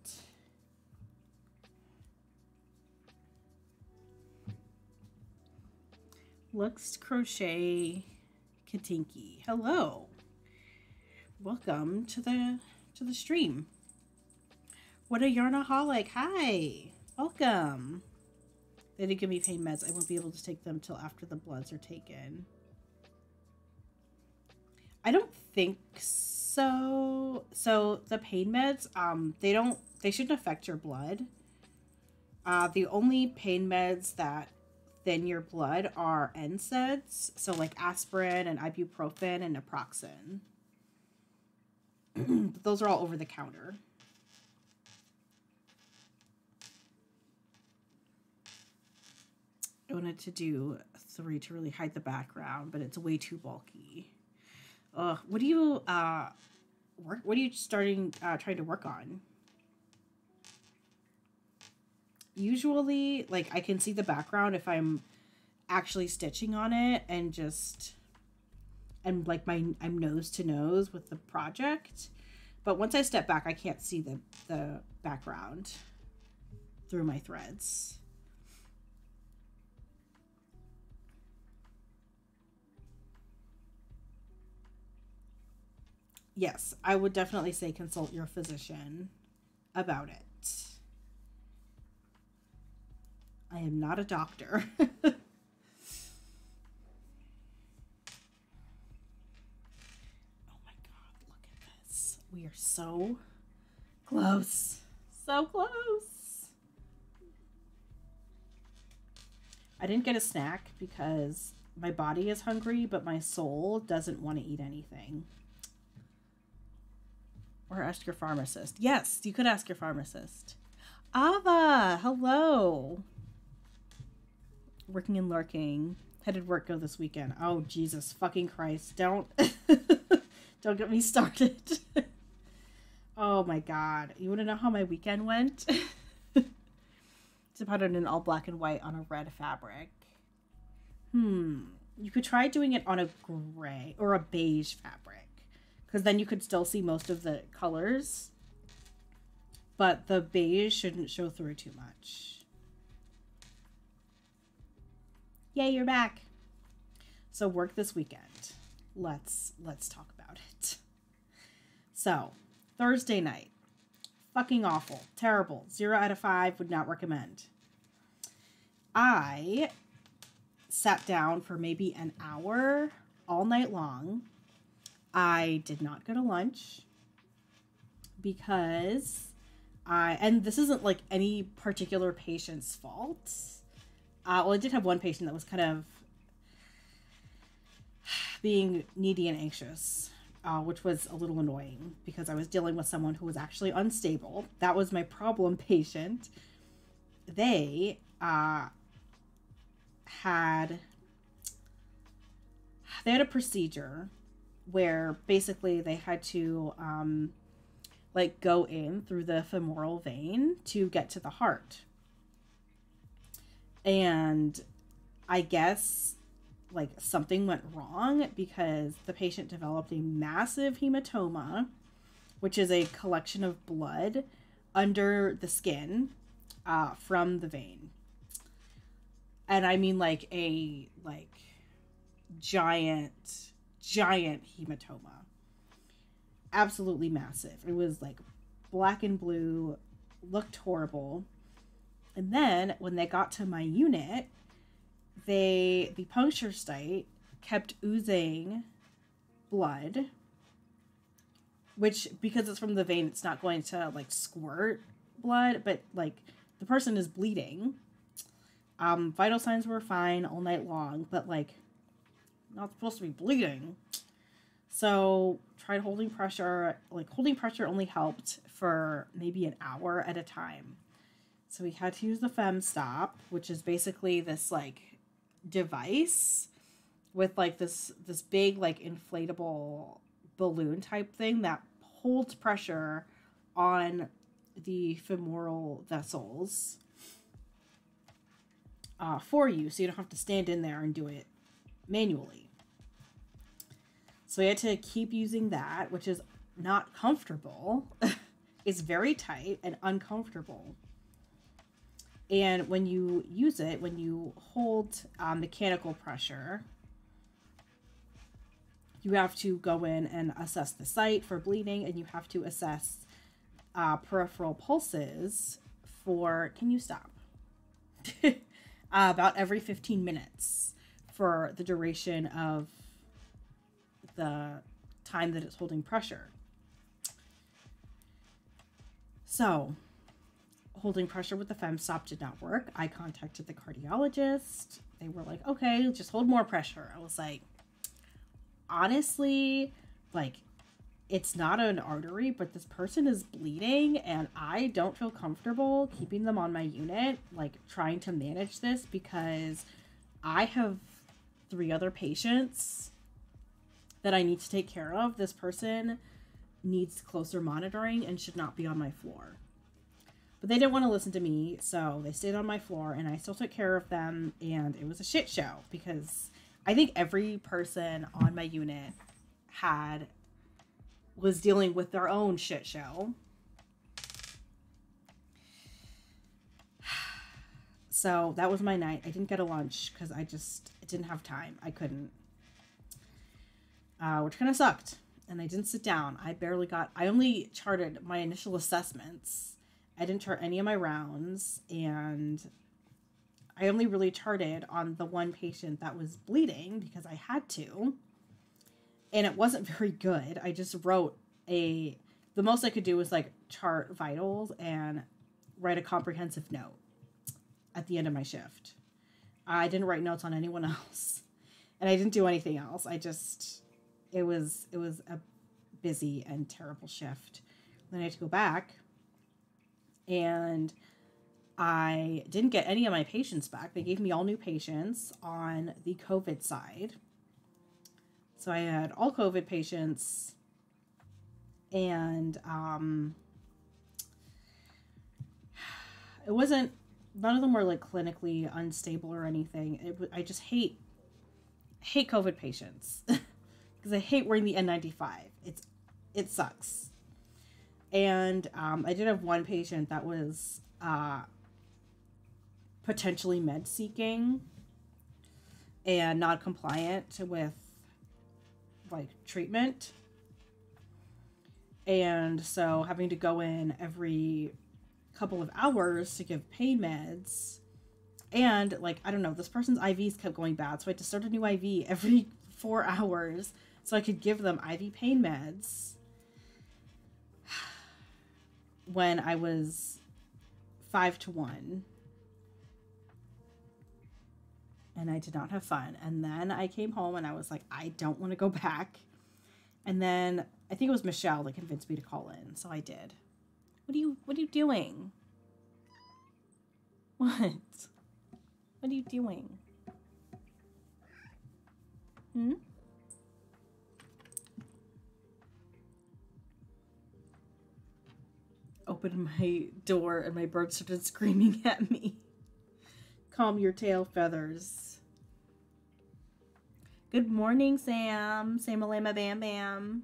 Lux Crochet Katinki. Hello. Welcome to the stream. What a yarnaholic. Hi. Welcome. They didn't give me pain meds. I won't be able to take them till after the bloods are taken. I don't think so. So the pain meds, they shouldn't affect your blood. The only pain meds that thin your blood are NSAIDs, so like aspirin and ibuprofen and naproxen. But those are all over the counter. I wanted to do 3 to really hide the background, but it's way too bulky. What are you trying to work on? Usually, like, I can see the background if I'm actually stitching on it and like I'm nose to nose with the project. But once I step back, I can't see the background through my threads. Yes, I would definitely say consult your physician about it. I am not a doctor. Oh my God, look at this. We are so close. So close. I didn't get a snack because my body is hungry, but my soul doesn't want to eat anything. Or ask your pharmacist. Yes, you could ask your pharmacist. Ava, hello. Working and lurking. Headed work go this weekend. Oh, Jesus fucking Christ. Don't get me started. Oh my God. You want to know how my weekend went? To put it in all black and white on a red fabric. You could try doing it on a gray or a beige fabric, because then you could still see most of the colors, but the beige shouldn't show through too much. Yay, you're back. So work this weekend. Let's talk about it. So, Thursday night. Fucking awful. Terrible. 0 out of 5. Would not recommend. I sat down for maybe an hour all night long. I did not go to lunch because and this isn't like any particular patient's fault. Well, I did have one patient that was kind of being needy and anxious, which was a little annoying because I was dealing with someone who was actually unstable. That was my problem patient. They had a procedure where basically they had to like go in through the femoral vein to get to the heart. And I guess like something went wrong because the patient developed a massive hematoma, which is a collection of blood under the skin from the vein. And I mean like a giant hematoma. Absolutely massive. It was like black and blue, looked horrible. And then when they got to my unit, the puncture site kept oozing blood, which, because it's from the vein, it's not going to like squirt blood, but like the person is bleeding. Vital signs were fine all night long, but like not supposed to be bleeding. So tried holding pressure. Like, holding pressure only helped for maybe an hour at a time. So we had to use the FemStop, which is basically this like device with like this big like inflatable balloon type thing that holds pressure on the femoral vessels for you, so you don't have to stand in there and do it manually. So we had to keep using that, which is not comfortable. It's very tight and uncomfortable. And when you use it, when you hold mechanical pressure, you have to go in and assess the site for bleeding, and you have to assess peripheral pulses for, can you stop? About every 15 minutes for the duration of the time that it's holding pressure. So, holding pressure with the FemStop did not work. I contacted the cardiologist. They were like, okay, just hold more pressure. I was like, honestly, like, it's not an artery, but this person is bleeding and I don't feel comfortable keeping them on my unit, like trying to manage this, because I have 3 other patients that I need to take care of. This person needs closer monitoring and should not be on my floor. But they didn't want to listen to me, so they stayed on my floor, and I still took care of them, and it was a shit show, because I think every person on my unit was dealing with their own shit show. So that was my night. I didn't get a lunch because I didn't have time. I couldn't. Which kind of sucked. And I didn't sit down. I only charted my initial assessments. I didn't chart any of my rounds. And I only really charted on the one patient that was bleeding because I had to. And it wasn't very good. I just wrote the most I could do was like chart vitals and write a comprehensive note at the end of my shift. I didn't write notes on anyone else, and I didn't do anything else. It was a busy and terrible shift. Then I had to go back, and I didn't get any of my patients back. They gave me all new patients on the COVID side. So I had all COVID patients, and none of them were like clinically unstable or anything. I just hate COVID patients because I hate wearing the N95. It sucks. And I did have one patient that was potentially med seeking and not compliant with like treatment, and so having to go in every couple of hours to give pain meds, and like, I don't know, this person's IVs kept going bad, so I had to start a new IV every 4 hours so I could give them IV pain meds when I was 5-1. And I did not have fun. And then I came home and I was like, I don't want to go back. And then I think it was Michelle that convinced me to call in. So I did. What are you doing? What? What are you doing? Opened my door and my bird started screaming at me. Calm your tail feathers. Good morning, Sam. Sam-a-lama bam bam.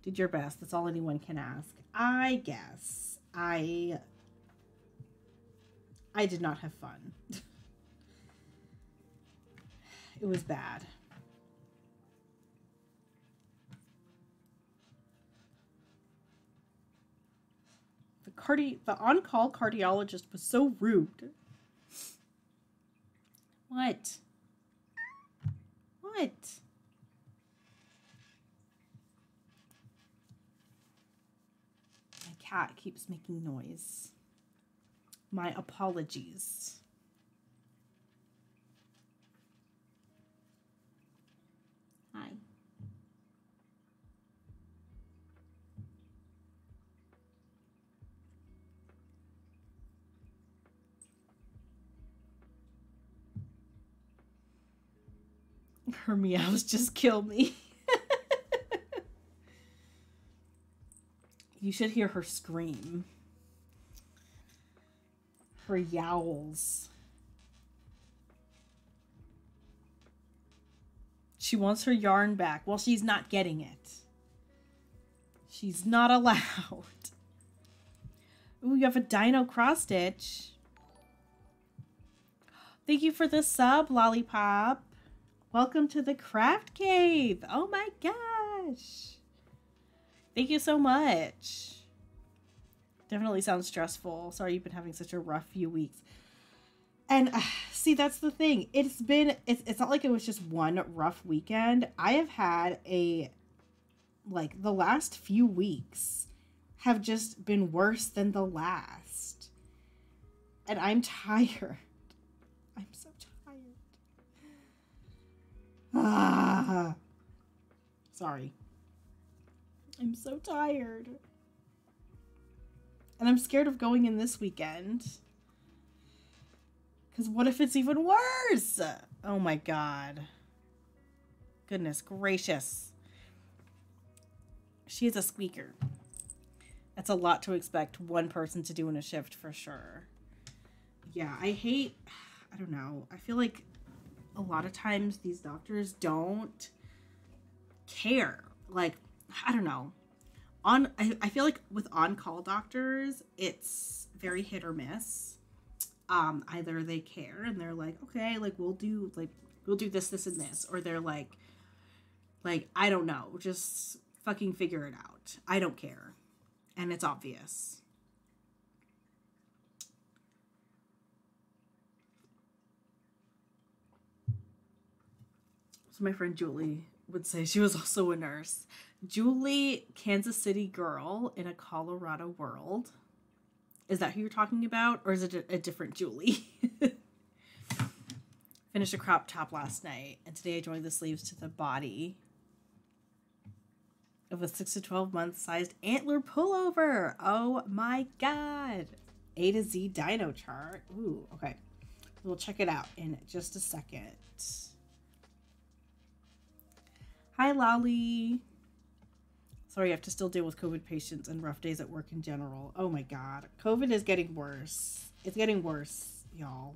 Did your best. That's all anyone can ask. I guess. I did not have fun. It was bad. The on-call cardiologist was so rude. What? What? My cat keeps making noise. My apologies. Her meows just kill me. You should hear her scream. Her yowls. She wants her yarn back. Well, she's not getting it. She's not allowed. Ooh, you have a dino cross stitch. Thank you for the sub, Lollipop. Welcome to the craft cave. Oh my gosh. Thank you so much. Definitely sounds stressful. Sorry you've been having such a rough few weeks. And see, that's the thing. It's not like it was just one rough weekend. I have had the last few weeks have just been worse than the last. And I'm tired. I'm so tired. Sorry. I'm so tired. And I'm scared of going in this weekend. Because what if it's even worse? Oh my god. Goodness gracious. She is a squeaker. That's a lot to expect one person to do in a shift for sure. Yeah, I don't know. I feel like a lot of times these doctors don't care. Like, I don't know. I feel like with on-call doctors, it's very hit or miss. Either they care and they're like, okay, like we'll do this, this, and this, or they're like I don't know, just fucking figure it out. I don't care, and it's obvious. So my friend Julie would say she was also a nurse. Julie, Kansas City girl in a Colorado world. Is that who you're talking about? Or is it a different Julie? Finished a crop top last night. And today I joined the sleeves to the body of a 6 to 12 month sized antler pullover. Oh my god. A to Z dino chart. Ooh, okay. We'll check it out in just a second. Hi, Lolly. Sorry, I have to still deal with COVID patients and rough days at work in general. Oh my god. COVID is getting worse. It's getting worse, y'all.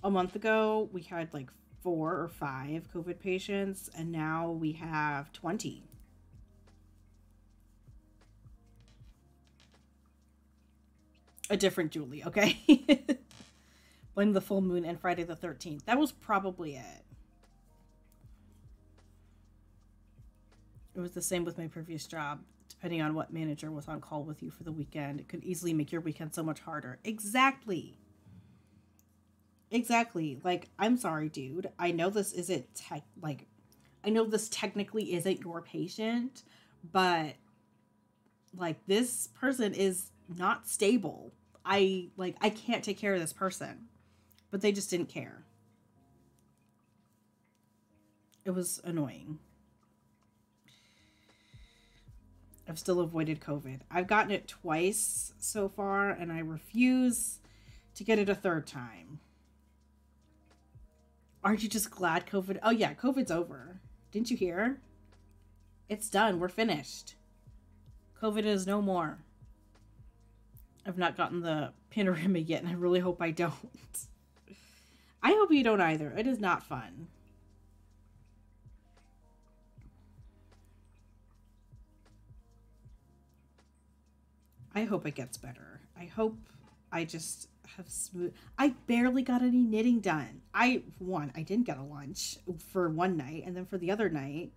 A month ago, we had like 4 or 5 COVID patients, and now we have 20. A different Julie, okay? Blame the full moon and Friday the 13th. That was probably it. It was the same with my previous job. Depending on what manager was on call with you for the weekend, it could easily make your weekend so much harder. Exactly. Exactly. Like, I'm sorry, dude. I know this isn't I know this technically isn't your patient, but like this person is not stable. I can't take care of this person. But they just didn't care. It was annoying. I've still avoided COVID. I've gotten it twice so far, and I refuse to get it a third time. Aren't you just glad COVID... Oh yeah, COVID's over. Didn't you hear? It's done. We're finished. COVID is no more. I've not gotten the panorama yet, and I really hope I don't. I hope you don't either. It is not fun. I hope it gets better. I hope I just have smooth... I barely got any knitting done. I didn't get a lunch for one night, and then for the other night,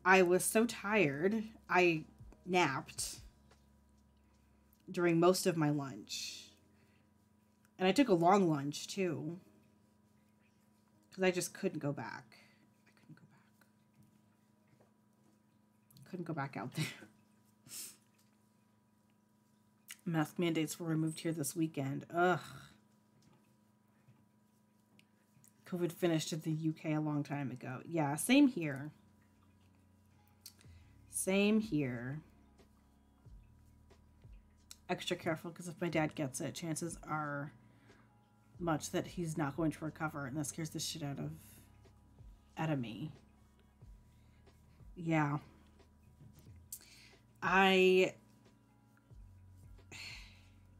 I was so tired, I napped during most of my lunch. And I took a long lunch, too. Because I just couldn't go back. Couldn't go back out there. Mask mandates were removed here this weekend. Ugh. COVID finished in the UK a long time ago. Yeah, same here. Same here. Extra careful, because if my dad gets it, chances are much that he's not going to recover, and that scares the shit out of me. Yeah.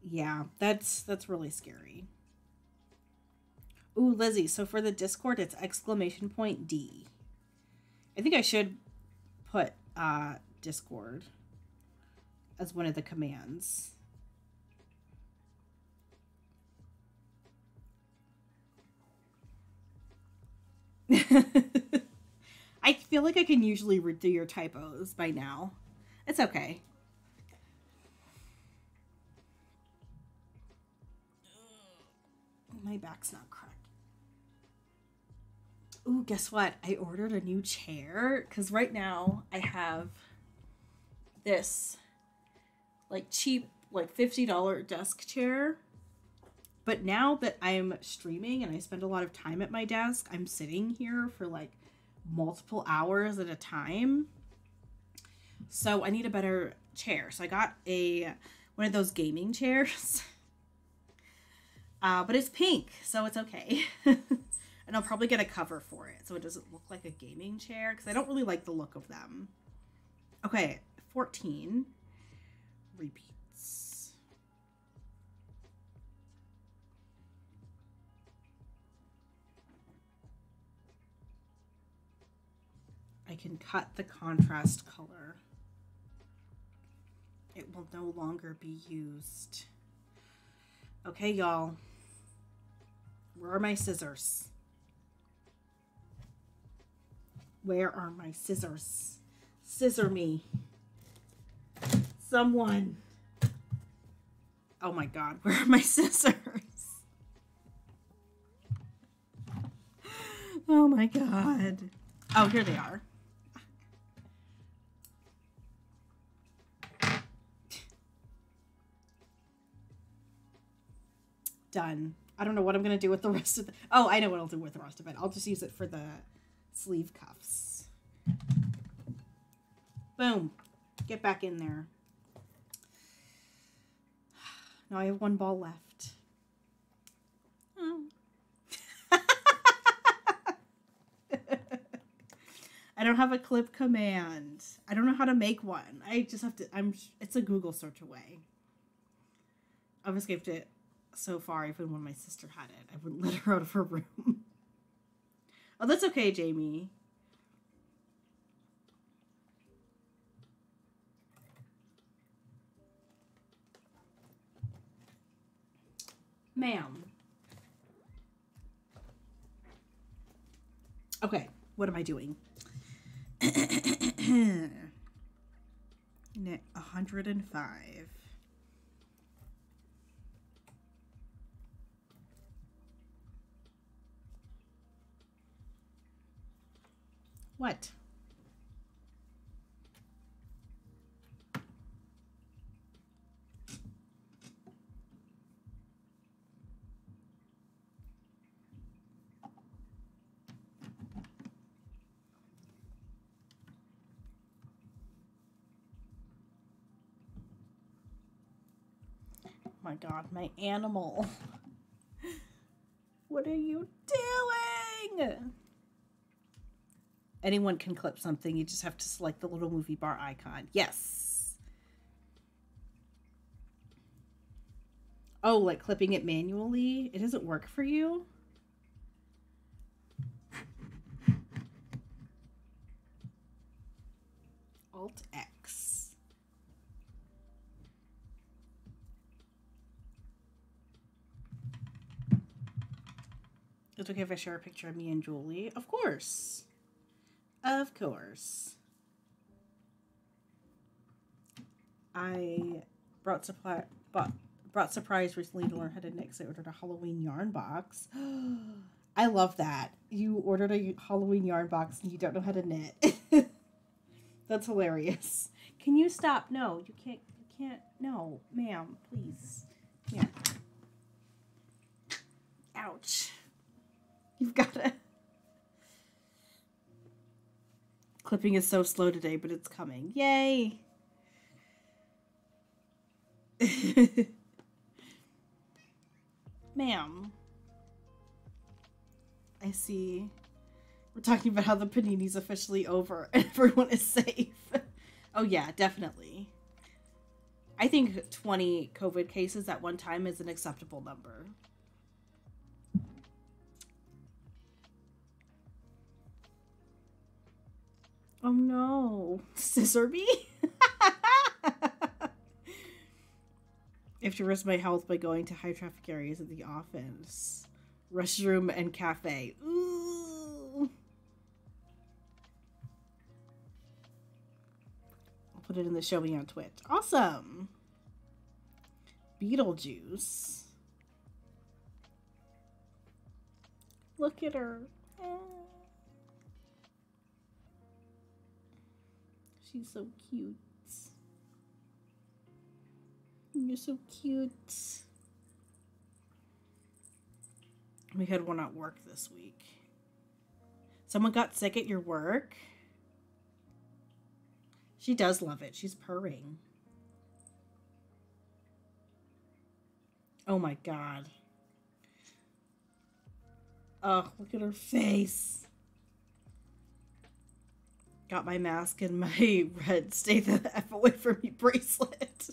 Yeah, that's really scary. Ooh, Lizzie, so for the Discord, it's !D. I think I should put Discord as one of the commands. I feel like I can usually read through your typos by now. It's okay. My back's not cracked. Ooh, guess what? I ordered a new chair because right now I have this like cheap, like $50 desk chair. But now that I'm streaming and I spend a lot of time at my desk, I'm sitting here for like multiple hours at a time. So I need a better chair. So I got one of those gaming chairs. But it's pink, so it's okay. And I'll probably get a cover for it so it doesn't look like a gaming chair because I don't really like the look of them. Okay, 14 repeats. I can cut the contrast color. It will no longer be used. Okay, y'all. Where are my scissors? Where are my scissors? Scissor me. Someone. Oh my God, where are my scissors? Oh my God. Oh, here they are. Done. I don't know what I'm going to do with the rest of oh, I know what I'll do with the rest of it. I'll just use it for the sleeve cuffs. Boom. Get back in there. Now I have one ball left. Oh. I don't have a clip command. I don't know how to make one. I just have to, it's a Google search away. I've escaped it so far, even when my sister had it. I wouldn't let her out of her room. Oh, that's okay, Jamie. Ma'am. Okay, what am I doing? 105. What? Oh my God, my animal. What are you doing? Anyone can clip something. You just have to select the little movie bar icon. Yes. Oh, like clipping it manually? It doesn't work for you? Alt X. It's okay if I share a picture of me and Julie? Of course. Of course. I brought surprise recently to learn how to knit because I ordered a Halloween yarn box. I love that. You ordered a Halloween yarn box and you don't know how to knit. That's hilarious. Can you stop? No, you can't. You can't. No, ma'am, please. Yeah. Ouch. You've got to. Clipping is so slow today, but it's coming. Yay. Ma'am. I see. We're talking about how the panini's officially over and everyone is safe. Oh yeah, definitely. I think 20 COVID cases at one time is an acceptable number. Oh no. Scissor me? I have to risk my health by going to high traffic areas of the office. Restroom and cafe. Ooh. I'll put it in the show me on Twitch. Awesome. Beetlejuice. Look at her. She's so cute. You're so cute. We had one at work this week. Someone got sick at your work? She does love it. She's purring. Oh my god. Oh, look at her face. Got my mask and my red stay the F away from me bracelet.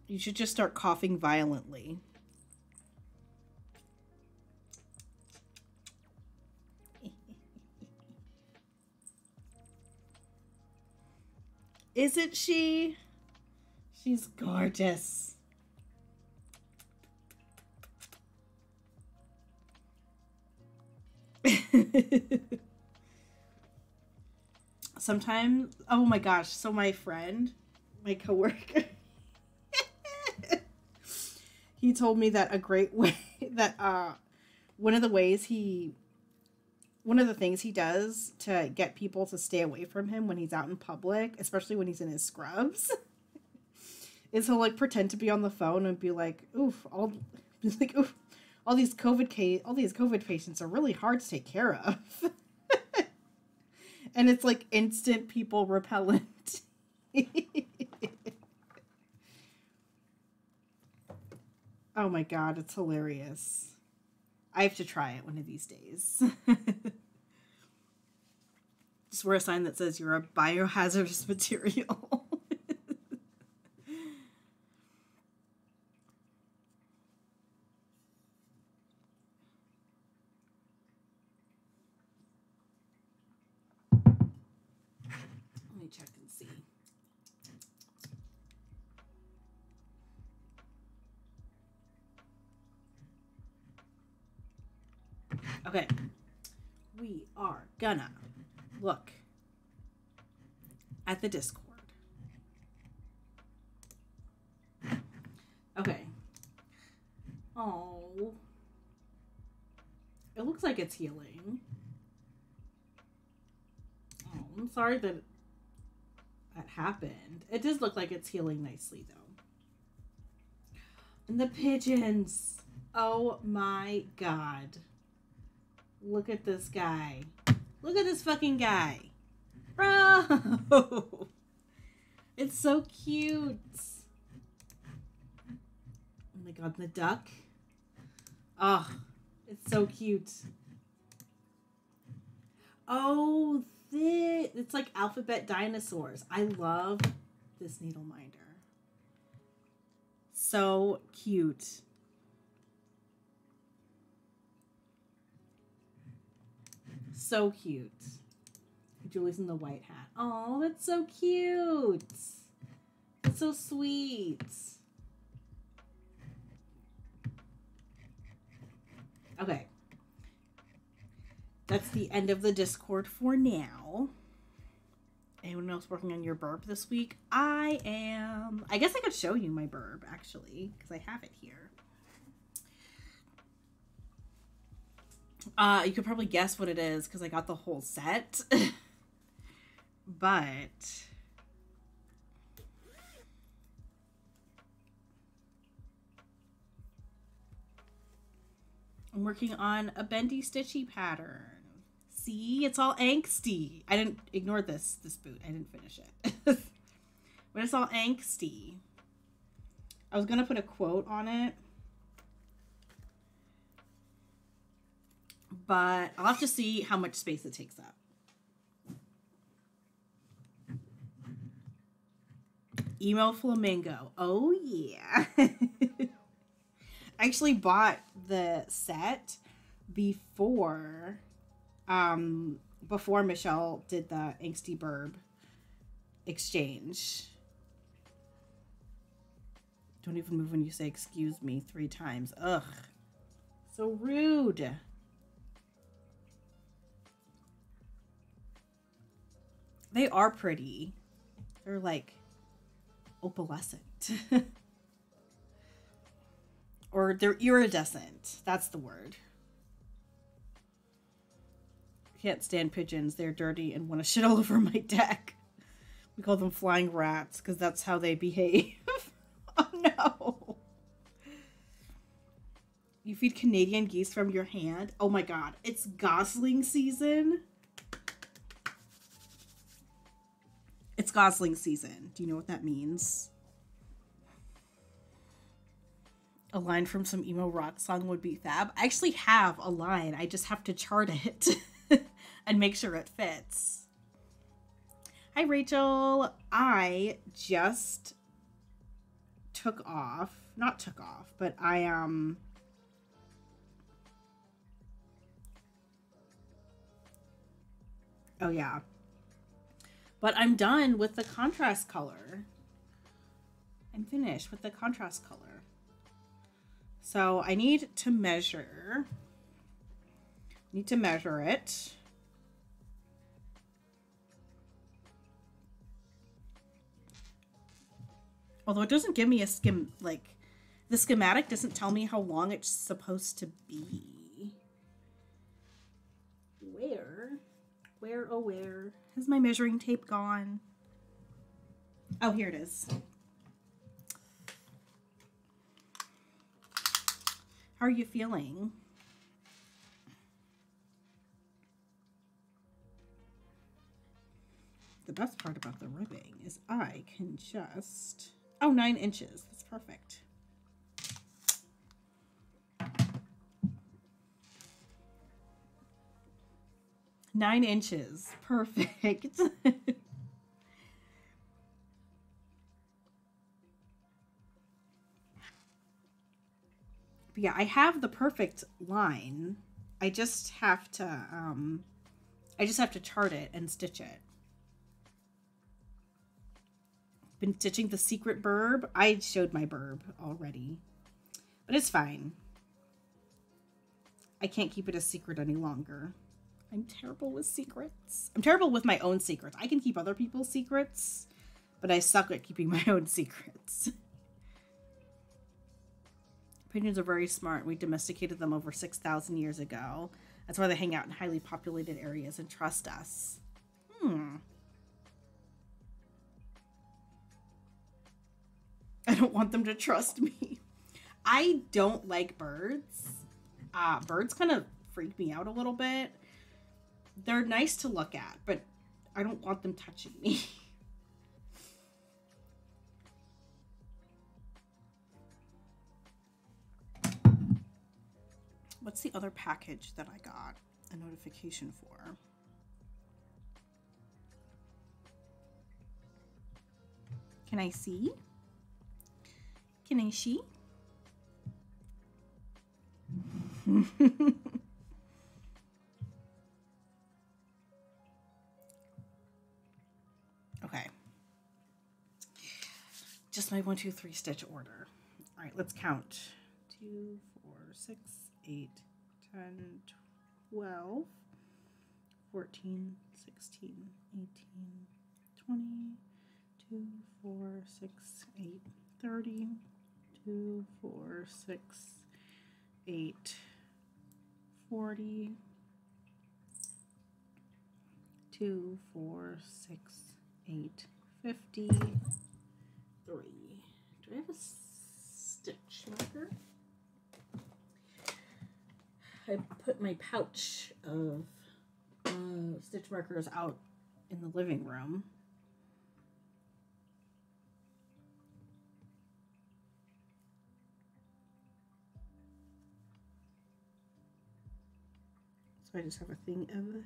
You should just start coughing violently. Isn't she? She's gorgeous. Sometimes, oh my gosh, so my friend, my coworker, he told me that a great way that one of the things he does to get people to stay away from him when he's out in public, especially when he's in his scrubs, is he'll like pretend to be on the phone and be like, oof, all these COVID patients are really hard to take care of. And it's like instant people repellent. Oh my god, it's hilarious. I have to try it one of these days. Just wear a sign that says you're a biohazardous material. Let me check and see. Okay, we are gonna look at the Discord. Okay. Oh. It looks like it's healing. Oh, I'm sorry that happened. It does look like it's healing nicely, though. And the pigeons. Oh my god. Look at this guy. Look at this fucking guy. Bro! It's so cute. Oh my god, the duck. Oh, it's so cute. Oh, it's like alphabet dinosaurs. I love this needle minder. So cute. So cute. Julie's in the white hat. Oh, that's so cute. That's so sweet. Okay. That's the end of the Discord for now. Anyone else working on your burb this week? I am. I guess I could show you my burb, actually, because I have it here. You could probably guess what it is because I got the whole set. But I'm working on a bendy stitchy pattern. See, it's all angsty. I didn't ignore this boot. I didn't finish it. But it's all angsty. I was going to put a quote on it, but I'll have to see how much space it takes up. Emo Flamingo. Oh, yeah. I actually bought the set before Michelle did the Angsty Burb exchange. Don't even move when you say excuse me 3 times. Ugh. So rude. They are pretty. They're like opalescent. Or they're iridescent. That's the word. Can't stand pigeons. They're dirty and want to shit all over my deck. We call them flying rats because that's how they behave. Oh no. You feed Canadian geese from your hand? Oh my god. It's gosling season. It's gosling season. Do you know what that means? A line from some emo rock song would be fab. I actually have a line. I just have to chart it and make sure it fits. Hi, Rachel. I just not took off, but oh yeah. But I'm done with the contrast color. I'm finished with the contrast color. So I need to measure it. Although it doesn't give me a the schematic doesn't tell me how long it's supposed to be. Where, oh where? Has my measuring tape gone? Oh, here it is. How are you feeling? The best part about the ribbing is I can just... Oh, 9 inches. That's perfect. Nine inches. Perfect. But yeah, I have the perfect line. I just have to chart it and stitch it. Been stitching the secret burb. I showed my burb already, but it's fine. I can't keep it a secret any longer. I'm terrible with secrets. I'm terrible with my own secrets. I can keep other people's secrets, but I suck at keeping my own secrets. Pigeons are very smart. We domesticated them over 6,000 years ago. That's why they hang out in highly populated areas and trust us. I don't want them to trust me. I don't like birds. Birds kind of freak me out a little bit. They're nice to look at, but I don't want them touching me. What's the other package that I got a notification for? Can I see? Can I see? Okay. Just my 1, 2, 3 stitch order. All right, let's count. 2, 4, 6, 8, 10, 12, 14, 16, 18, 20, 2, 4, 6, 8, 30, 2, 4, 6, 8, 40, 2, 4, 6, 8, 50, 3. Do I have a stitch marker? I put my pouch of stitch markers out in the living room. So I just have a thing of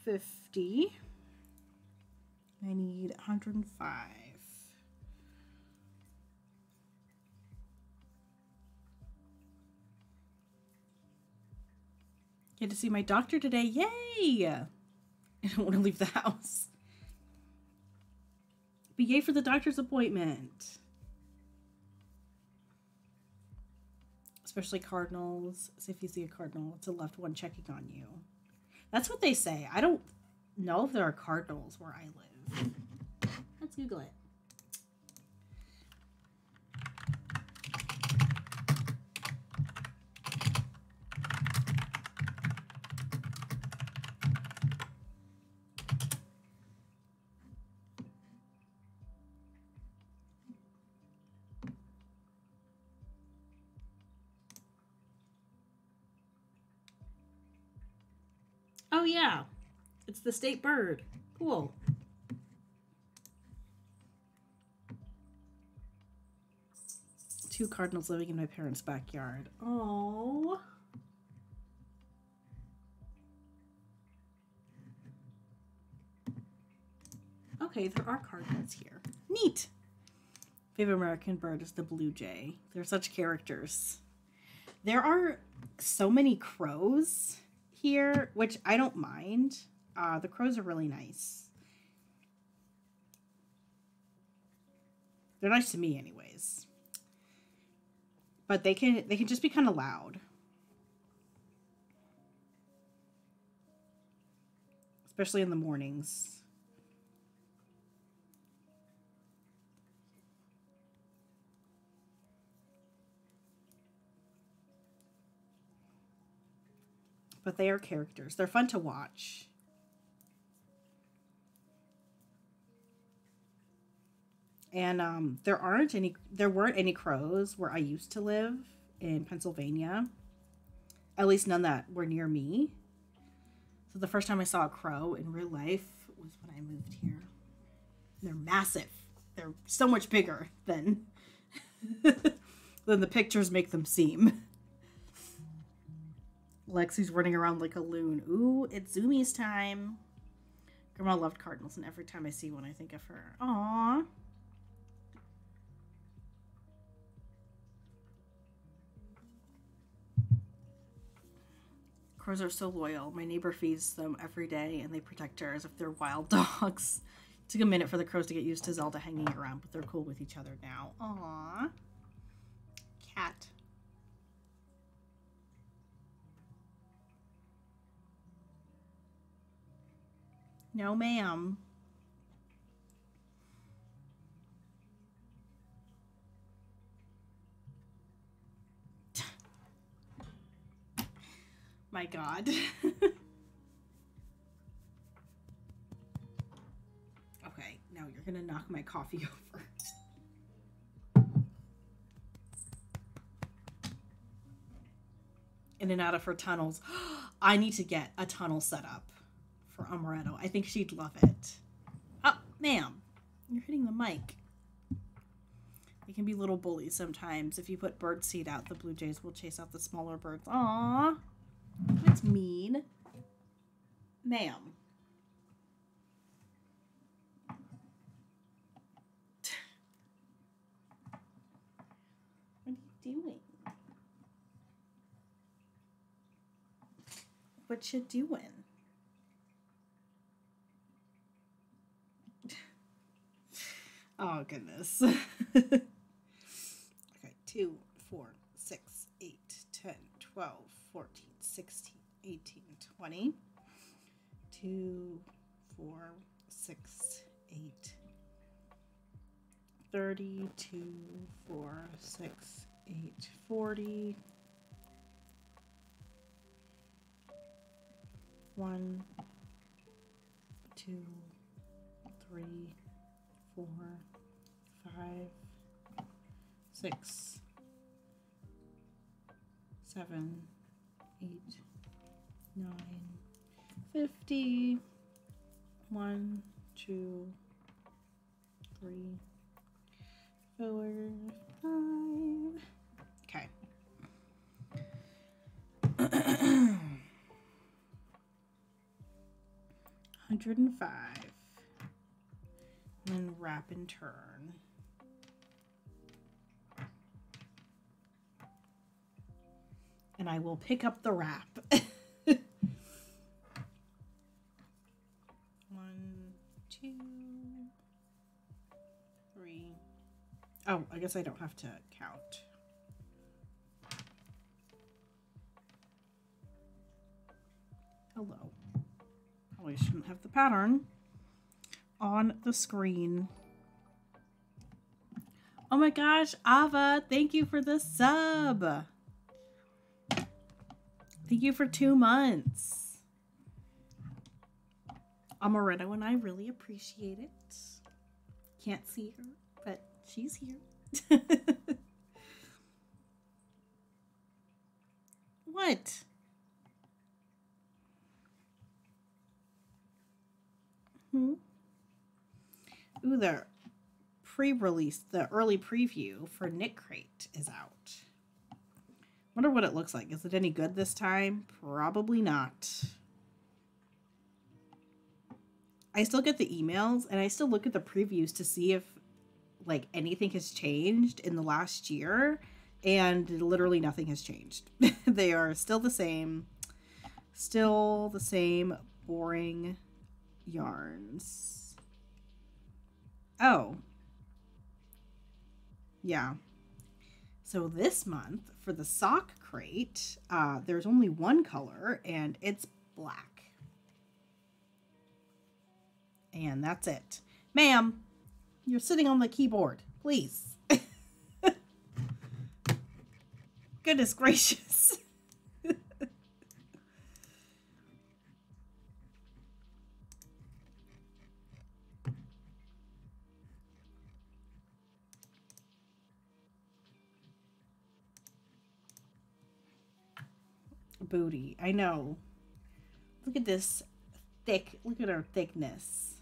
50. I need 105. Get to see my doctor today. Yay! I don't want to leave the house. But yay for the doctor's appointment. Especially cardinals. So if you see a cardinal, it's a left one checking on you. That's what they say. I don't know if there are cardinals where I live. Let's Google it. Oh yeah, it's the state bird. Cool. Two cardinals living in my parents' backyard. Oh. Okay, there are cardinals here. Neat. Favorite American bird is the blue jay. They're such characters. There are so many crows here, which I don't mind. The crows are really nice. They're nice to me anyways. But they can just be kind of loud. Especially in the mornings. But they are characters. They're fun to watch. And there weren't any crows where I used to live in Pennsylvania. At least none that were near me. So the first time I saw a crow in real life was when I moved here. They're massive. They're so much bigger than than the pictures make them seem. Lexi's running around like a loon. Ooh, it's Zoomies time. Grandma loved cardinals, and every time I see one, I think of her. Aww. Crows are so loyal. My neighbor feeds them every day, and they protect her as if they're wild dogs. It took a minute for the crows to get used to Zelda hanging around, but they're cool with each other now. Aww. Cat. No, ma'am. My God. Okay, now you're gonna knock my coffee over. In and out of her tunnels. I need to get a tunnel set up for Amaretto. I think she'd love it. Oh, ma'am, you're hitting the mic. They can be little bullies sometimes. If you put bird seed out, the blue jays will chase out the smaller birds. Aww, that's mean. Ma'am. What are you doing? What you doing? Oh, goodness. Okay, 2, 4, 6, 8, 10, 12, 14, 16, 18, 20. 2, 4, 6, 8, 30, 2, 4, 6, 8, 40. 1, 2, 3, 4, 5, 6, 7, 8, 9, 50. 1, 2, 3, 4, 5. Okay. 105. And then wrap and turn. And I will pick up the wrap. 1, 2, 3. Oh, I guess I don't have to count. Hello. Probably shouldn't have the pattern on the screen. Oh my gosh, Ava, thank you for the sub. Thank you for 2 months. Amaretto and I really appreciate it. Can't see her, but she's here. What? Ooh, the pre-release, the early preview for Knit Crate is out. Wonder what it looks like. Is it any good this time? Probably not. I still get the emails and I still look at the previews to see if like anything has changed in the last year, and literally nothing has changed. They are still the same boring yarns. Oh. Yeah. So this month for the sock crate, there's only one color and it's black. And that's it. Ma'am, you're sitting on the keyboard, please. Goodness gracious. Booty. I know. Look at this thick. Look at her thickness.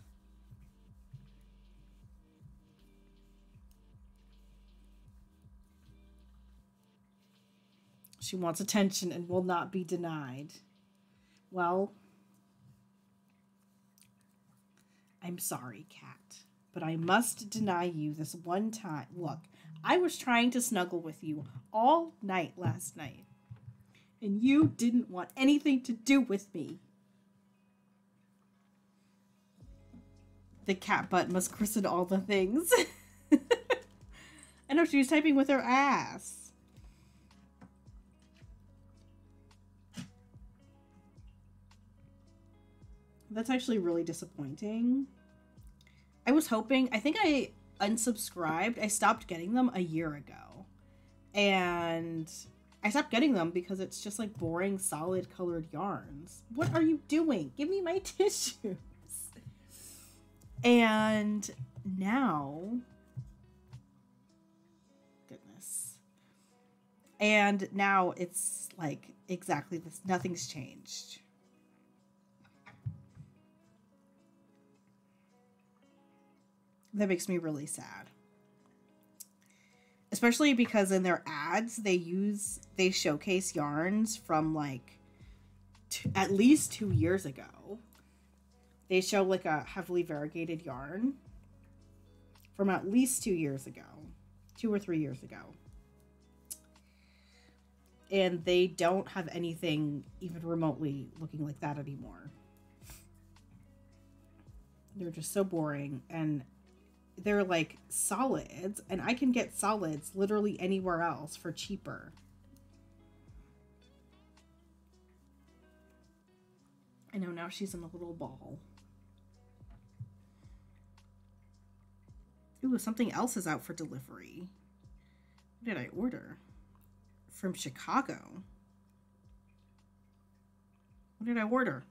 She wants attention and will not be denied. Well, I'm sorry, cat, but I must deny you this one time. Look, I was trying to snuggle with you all night last night. And you didn't want anything to do with me. The cat butt must christen all the things. I know, she was typing with her ass. That's actually really disappointing. I was hoping, I think I unsubscribed. I stopped getting them a year ago. And I stopped getting them because it's just like boring, solid colored yarns. What are you doing? Give me my tissues. And now, goodness. And now it's like exactly this. Nothing's changed. That makes me really sad. Especially because in their ads, they showcase yarns from like at least 2 years ago. They show like a heavily variegated yarn from at least 2 years ago, 2 or 3 years ago. And they don't have anything even remotely looking like that anymore. They're just so boring, and they're like solids, and I can get solids literally anywhere else for cheaper. I know, now she's in a little ball. Ooh, something else is out for delivery. What did I order? From Chicago. What did I order?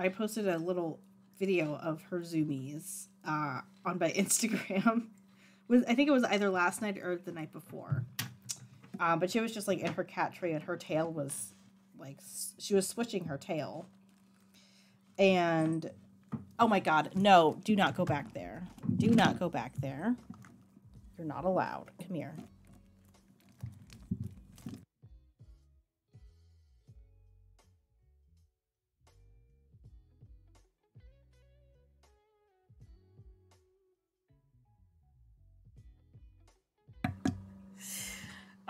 I posted a little video of her zoomies on my Instagram. I think it was either last night or the night before. But she was just like in her cat tree, and her tail was like, she was switching her tail. And oh my God, no, do not go back there. Do not go back there. You're not allowed. Come here.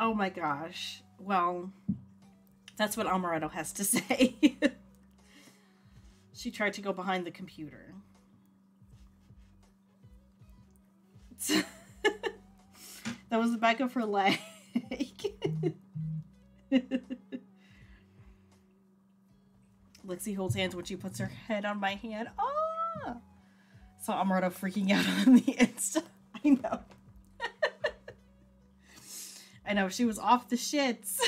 Oh my gosh. Well, that's what Amaretto has to say. She tried to go behind the computer. That was the back of her leg. Lexi holds hands when she puts her head on my hand. Ah! So Amaretto freaking out on the Insta. I know. I know, she was off the shits.